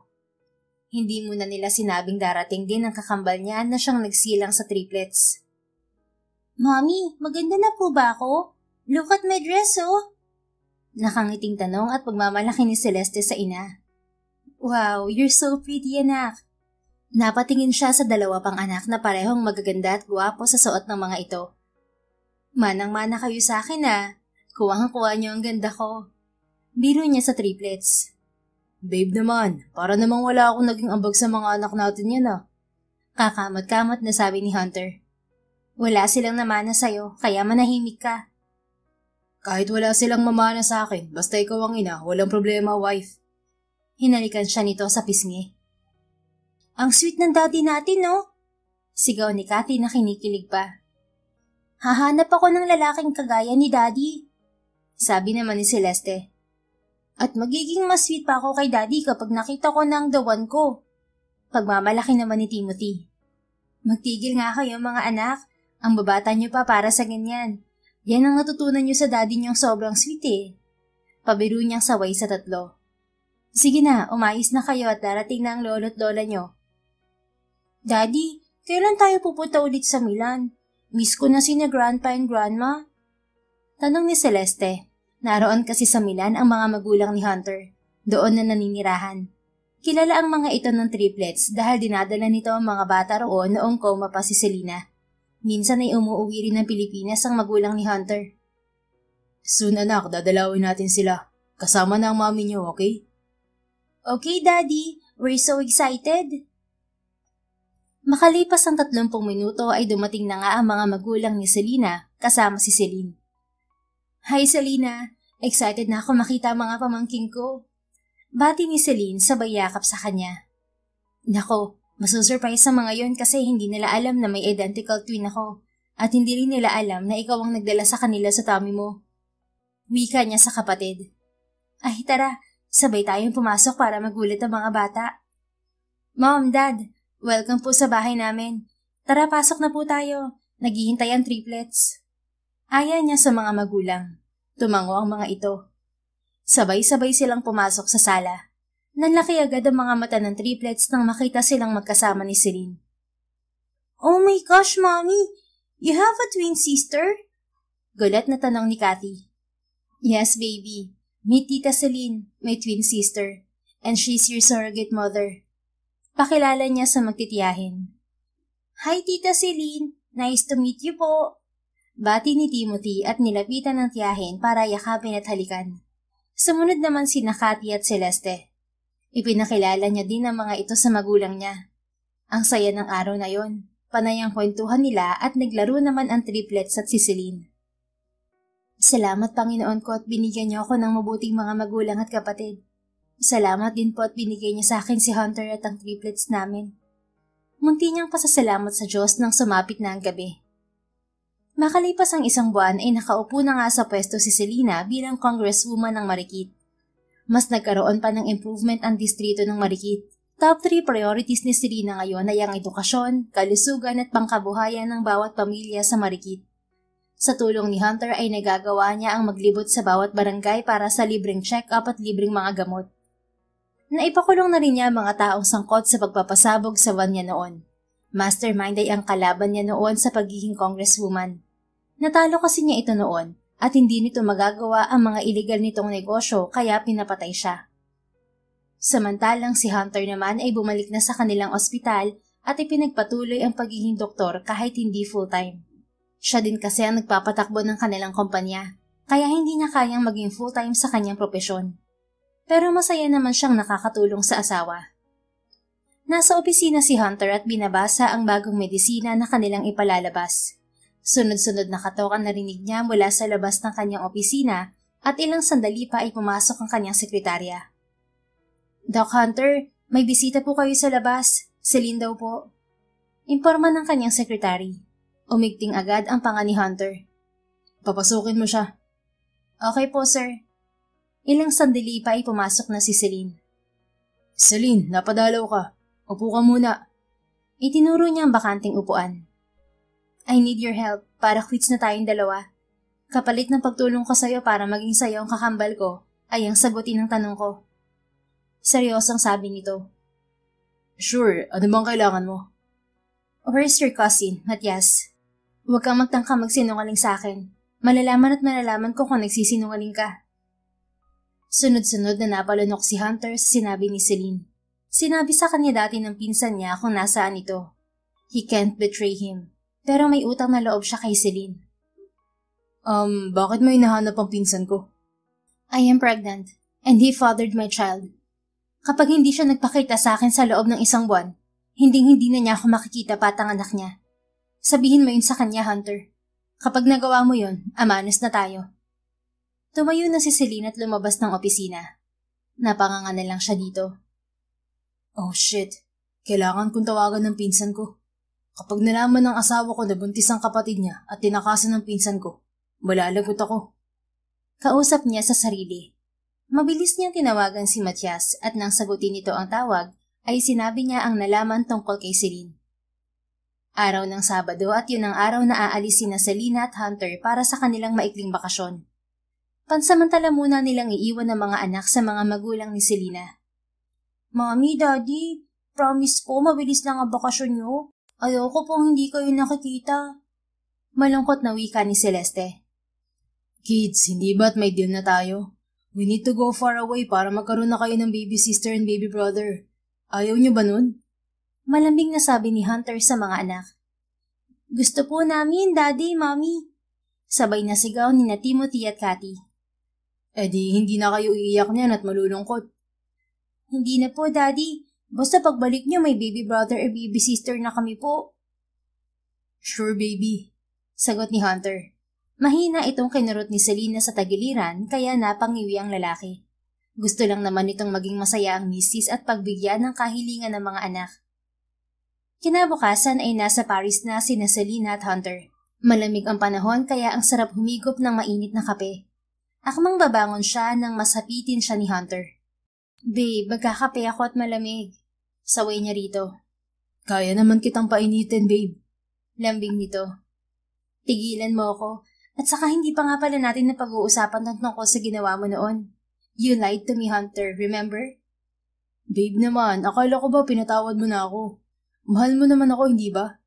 Hindi muna nila sinabing darating din ang kakambal niya na siyang nagsilang sa triplets. "Mommy, maganda na po ba ako? Look at my dress, oh!" Nakangiting tanong at pagmamalaki ni Celeste sa ina. "Wow, you're so pretty, anak." Napatingin siya sa dalawa pang anak na parehong magaganda at guwapo sa suot ng mga ito. "Manang-mana kayo sa akin Kuwang-kuwa niyo ang ganda ko." Biro niya sa triplets. "Babe naman, para namang wala akong naging ambag sa mga anak natin yan Kakamot-kamot na sabi ni Hunter. "Wala silang namana sa'yo, kaya manahimik ka." "Kahit wala silang mamana sa akin, basta ikaw ang ina, walang problema, wife." Hinalikan siya nito sa pisngi. "Ang sweet ng daddy natin, no?" Sigaw ni Kathy na kinikilig pa. "Hahanap ako ng lalaking kagaya ni daddy," sabi naman ni Celeste. "At magiging mas sweet pa ako kay daddy kapag nakita ko ng the one ko." Pagmamalaki naman ni Timothy. "Magtigil nga kayo mga anak, ang babata niyo pa para sa ganyan. Yan ang natutunan niyo sa daddy niyong sobrang sweet Pabiro niyang saway sa tatlo. "Sige na, umayos na kayo at darating na ang lolo't lola niyo." "Daddy, kailan tayo pupunta ulit sa Milan? Miss ko na sina grandpa and grandma." Tanong ni Celeste. Naroon kasi sa Milan ang mga magulang ni Hunter. Doon na naninirahan. Kilala ang mga ito ng triplets dahil dinadala nito ang mga bata roon noong coma pa si Selena. Minsan ay umuwi rin ng Pilipinas ang magulang ni Hunter. "Soon anak, dadalawin natin sila. Kasama na ang mami niyo, okay?" "Okay, Daddy. We're so excited." Makalipas ang 30 minuto ay dumating na nga ang mga magulang ni Selena kasama si Celine. "Hi Selena, excited na ako makita ang mga pamangking ko." Bati ni Celine sabay yakap sa kanya. "Nako, masusurprise sa mga yon kasi hindi nila alam na may identical twin ako at hindi rin nila alam na ikaw ang nagdala sa kanila sa tummy mo." Wika niya sa kapatid. "Ay tara, sabay tayong pumasok para magulat ang mga bata." "Mom, Dad, welcome po sa bahay namin. Tara, pasok na po tayo. Naghihintay ang triplets." Aya niya sa mga magulang. Tumango ang mga ito. Sabay-sabay silang pumasok sa sala. Nanlaki agad ang mga mata ng triplets nang makita silang magkasama ni Celine. "Oh my gosh, Mommy! You have a twin sister?" Gulat na tanong ni Kathy. "Yes, baby. Meet Tita Celine, my twin sister. And she's your surrogate mother." Pakilala niya sa magtitiyahin. "Hi, Tita Celine. Nice to meet you po." Bati ni Timothy at nilapitan ng tiyahin para yakapin at halikan. Sumunod naman sina Kathy at Celeste. Ipinakilala niya din ang mga ito sa magulang niya. Ang saya ng araw na yon. Panay ang kwentuhan nila at naglaro naman ang triplets at si Celine. "Salamat Panginoon ko at binigyan niyo ako ng mabuting mga magulang at kapatid. Salamat din po at binigay niya sa akin si Hunter at ang triplets namin." Munti niyang pasasalamat sa Diyos nang sumapit na ang gabi. Makalipas ang 1 buwan ay nakaupo na nga sa pwesto si Selena bilang congresswoman ng Marikit. Mas nagkaroon pa ng improvement ang distrito ng Marikit. Top 3 priorities ni Selena ngayon ay ang edukasyon, kalusugan at pangkabuhayan ng bawat pamilya sa Marikit. Sa tulong ni Hunter ay nagagawa niya ang maglibot sa bawat barangay para sa libreng check-up at libreng mga gamot. Naipakulong na rin niya ang mga taong sangkot sa pagpapasabog sa van niya noon. Mastermind ay ang kalaban niya noon sa pagiging congresswoman. Natalo kasi niya ito noon at hindi nito magagawa ang mga illegal nitong negosyo kaya pinapatay siya. Samantalang si Hunter naman ay bumalik na sa kanilang ospital at ipinagpatuloy ang pagiging doktor kahit hindi full-time. Siya din kasi ang nagpapatakbo ng kanilang kumpanya, kaya hindi niya kayang maging full-time sa kanyang propesyon. Pero masaya naman siyang nakakatulong sa asawa. Nasa opisina si Hunter at binabasa ang bagong medisina na kanilang ipalalabas. Sunod-sunod na katok ang narinig niya mula sa labas ng kanyang opisina at ilang sandali pa ay pumasok ang kanyang sekretarya. "Doc Hunter, may bisita po kayo sa labas. Celine daw po." Imporma ng kanyang sekretary. Umigting agad ang panga ni Hunter. Papasukin mo siya. Okay po, sir. Ilang sandali pa ay pumasok na si Celine. Celine, napadalaw ka. Upo ka muna. Itinuro niya ang bakanting upuan. I need your help para quits na tayong dalawa. Kapalit ng pagtulong ko sa'yo para maging sa'yo ang kakambal ko ay ang sagutin ng tanong ko. Seryosong sabi nito. Sure, ano bang kailangan mo? Where's your cousin, Matias? Huwag kang magtangka magsinungaling sa akin. Malalaman at malalaman ko kung nagsisinungaling ka. Sunod-sunod na napalunok si Hunter sa sinabi ni Celine. Sinabi sa kanya dati ng pinsan niya kung nasaan ito. He can't betray him. Pero may utang na loob siya kay Celine. Bakit may hinahanap ang pinsan ko? I am pregnant, and he fathered my child. Kapag hindi siya nagpakita sa akin sa loob ng 1 buwan, hinding-hindi na niya ako makikita patang anak niya. Sabihin mo yun sa kanya, Hunter. Kapag nagawa mo yun, amanos na tayo. Tumayo na si Celine at lumabas ng opisina. Napanganga na lang siya dito. Oh shit, kailangan kong tawagan ng pinsan ko. Kapag nalaman ng asawa ko na buntis ang kapatid niya at tinakasan ng pinsan ko, malalagot ako. Kausap niya sa sarili. Mabilis niyang tinawagan si Matias at nang sagutin nito ang tawag, ay sinabi niya ang nalaman tungkol kay Celine. Araw ng Sabado at yun ang araw na aalis sina Selena at Hunter para sa kanilang maikling bakasyon. Pansamantala muna nilang iiwan ng mga anak sa mga magulang ni Selena. Mommy, Daddy, promise ko mabilis lang ang bakasyon niyo. Ayoko pong hindi kayo nakikita. Malungkot na wika ni Celeste. Kids, hindi ba't may deal na tayo? We need to go far away para magkaroon na kayo ng baby sister and baby brother. Ayaw niyo ba nun? Malambing na sabi ni Hunter sa mga anak. Gusto po namin, Daddy, Mommy. Sabay na sigaw ni na Timothy at Cathy. Di hindi na kayo iiyak niyan at malulungkot. Hindi na po, Daddy. Basta pagbalik niyo may baby brother or baby sister na kami po. Sure, baby. Sagot ni Hunter. Mahina itong kinurot ni Selena sa tagiliran kaya napangiwi ang lalaki. Gusto lang naman itong maging masaya ang misis at pagbigyan ng kahilingan ng mga anak. Kinabukasan ay nasa Paris na sina Selena at Hunter. Malamig ang panahon kaya ang sarap humigop ng mainit na kape. Akmang babangon siya nang masapitin siya ni Hunter. Babe, magkakape ako at malamig. Saway niya rito. Kaya naman kitang painitin, babe. Lambing nito. Tigilan mo ako. At saka hindi pa nga pala natin na pag-uusapan tungkol sa ginawa mo noon. You lied to me, Hunter, remember? Babe naman, akala ko ba pinatawad mo na ako? Mahal mo naman ako, hindi ba?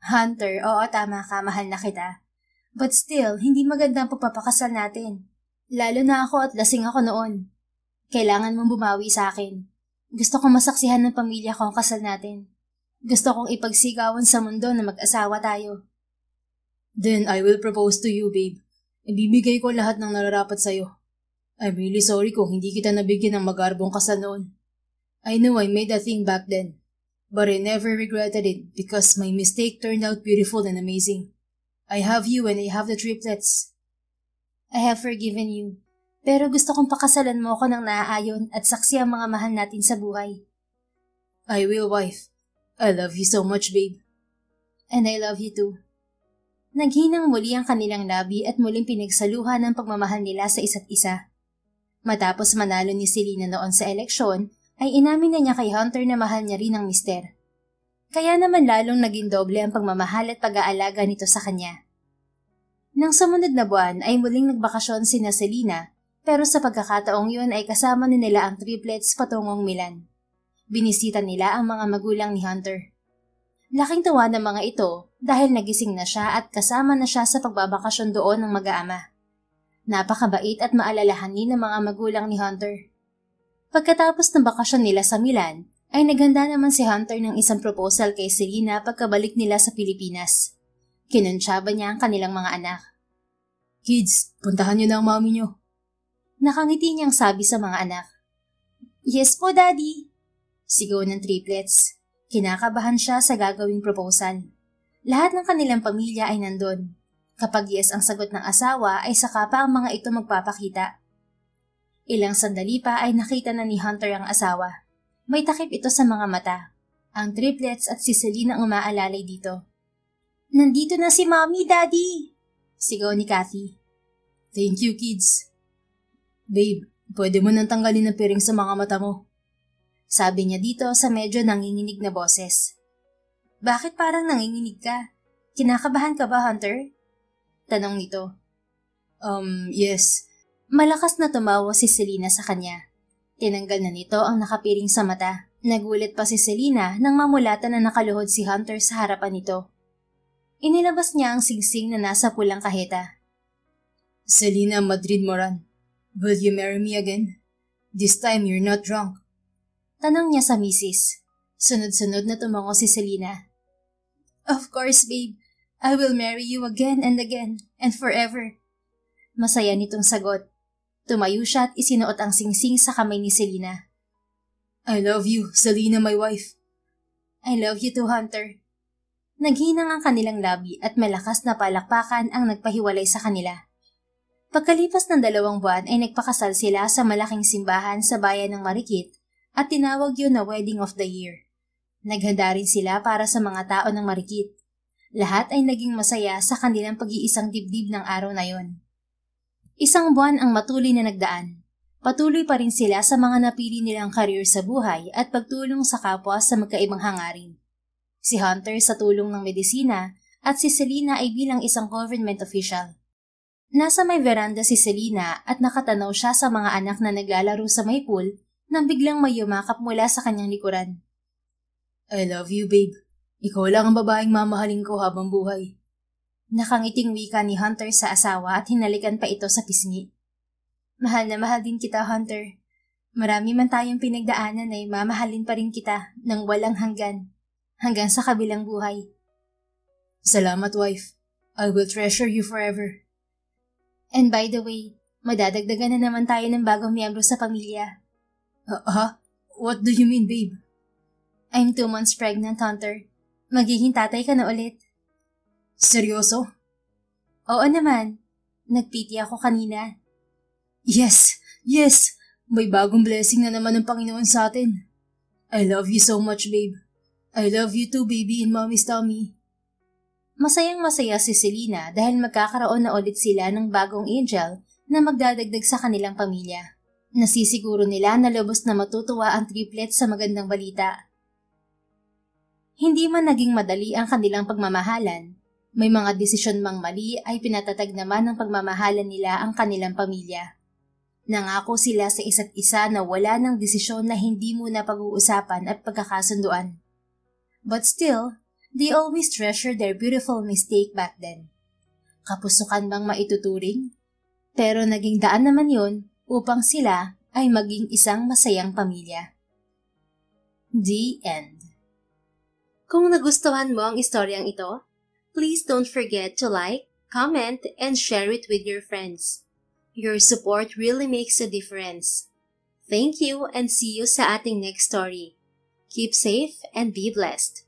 Hunter, oo tama ka, mahal na kita. But still, hindi maganda ang pagpapakasal natin. Lalo na ako at lasing ako noon. Kailangan mong bumawi sa akin. Gusto kong masaksihan ng pamilya ko ang kasal natin. Gusto kong ipagsigawan sa mundo na mag-asawa tayo. Then I will propose to you, babe. Ibibigay ko lahat ng nararapat sa'yo. I'm really sorry kung hindi kita nabigyan ng magarbong kasal noon. I know I made a thing back then, but I never regretted it because my mistake turned out beautiful and amazing. I have you and I have the triplets. I have forgiven you, pero gusto kong pakasalan mo ako ng naaayon at saksi ang mga mahal natin sa buhay. I will, wife. I love you so much, babe. And I love you too. Naghinang muli ang kanilang labi at muling pinagsaluhan ang pagmamahal nila sa isa't isa. Matapos manalo ni Selena noon sa eleksyon, ay inamin na niya kay Hunter na mahal niya rin ang mister. Kaya naman lalong naging doble ang pagmamahal at pag-aalaga nito sa kanya. Nang sumunod na buwan ay muling nagbakasyon sina Selena, pero sa pagkakataong yun ay kasama na nila ang triplets patungong Milan. Binisita nila ang mga magulang ni Hunter. Laking tuwa ng mga ito dahil nagising na siya at kasama na siya sa pagbabakasyon doon ng mag-aama. Napakabait at maalalahanin ng mga magulang ni Hunter. Pagkatapos ng bakasyon nila sa Milan, ay naghanda naman si Hunter ng isang proposal kay Selena pagkabalik nila sa Pilipinas. Kinuntsaba niya ang kanilang mga anak. Kids, puntahan niyo na ang mami niyo. Nakangiti niyang sabi sa mga anak. Yes po, Daddy. Sigaw ng triplets. Kinakabahan siya sa gagawing proposal. Lahat ng kanilang pamilya ay nandun. Kapag yes ang sagot ng asawa ay saka pa ang mga ito magpapakita. Ilang sandali pa ay nakita na ni Hunter ang asawa. May takip ito sa mga mata. Ang triplets at si Celine ang umaalalay dito. Nandito na si Mommy, Daddy! Sigaw ni Kathy. Thank you, kids. Babe, pwede mo nang tanggalin ang piring sa mga mata mo. Sabi niya dito sa medyo nanginginig na boses. Bakit parang nanginginig ka? Kinakabahan ka ba, Hunter? Tanong nito. Yes. Malakas na tumawa si Selena sa kanya. Tinanggal na nito ang nakapiring sa mata. Nagulat pa si Selena nang mamulatan na nakaluhod si Hunter sa harapan nito. Inilabas niya ang singsing na nasa pulang kaheta. Selena Madrid Moran, will you marry me again? This time you're not drunk. Tanong niya sa misis. Sunod-sunod na tumango si Selena. Of course, babe. I will marry you again and again and forever. Masaya nitong sagot. Tumayo siya at isinuot ang singsing sa kamay ni Selena. I love you, Selena, my wife. I love you too, Hunter. Naghinang ang kanilang labi at malakas na palakpakan ang nagpahiwalay sa kanila. Pagkalipas ng 2 buwan ay nagpakasal sila sa malaking simbahan sa bayan ng Marikit at tinawag yun na Wedding of the Year. Naghanda rin sila para sa mga tao ng Marikit. Lahat ay naging masaya sa kanilang pag-iisang dibdib ng araw na yon. 1 buwan ang matuloy na nagdaan. Patuloy pa rin sila sa mga napili nilang career sa buhay at pagtulong sa kapwa sa magkaibang hangarin. Si Hunter sa tulong ng medisina at si Selena ay bilang isang government official. Nasa may veranda si Selena at nakatanaw siya sa mga anak na naglalaro sa may pool nang biglang may yumakap mula sa kanyang likuran. I love you, babe. Ikaw lang ang babaeng mamahalin ko habang buhay. Nakangiting wika ni Hunter sa asawa at hinalikan pa ito sa pisngi. Mahal na mahal din kita, Hunter. Marami man tayong pinagdaanan ay mamahalin pa rin kita ng walang hanggan. Hanggang sa kabilang buhay. Salamat, wife. I will treasure you forever. And by the way, madadagdagan na naman tayo ng bagong miyembro sa pamilya. What do you mean, babe? I'm 2 months pregnant, Hunter. Magiging tatay ka na ulit. Seryoso? Oo naman. Nagpiti ako kanina. Yes! May bagong blessing na naman ng Panginoon sa atin. I love you so much, babe. I love you too, baby in mommy's tummy. Masayang-masaya si Selena dahil magkakaroon na ulit sila ng bagong angel na magdadagdag sa kanilang pamilya. Nasisiguro nila na lubos na matutuwa ang triplets sa magandang balita. Hindi man naging madali ang kanilang pagmamahalan, may mga desisyon mang mali ay pinatatag naman ng pagmamahalan nila ang kanilang pamilya. Nangako sila sa isa't isa na wala ng desisyon na hindi muna pag-uusapan at pagkakasunduan. But still, they always treasure their beautiful mistake back then. Kapusukan bang maituturing? Pero naging daan naman yun upang sila ay maging isang masayang pamilya. The End. Kung nagustuhan mo ang istoryang ito, please don't forget to like, comment, and share it with your friends. Your support really makes a difference. Thank you and see you sa ating next story. Keep safe and be blessed.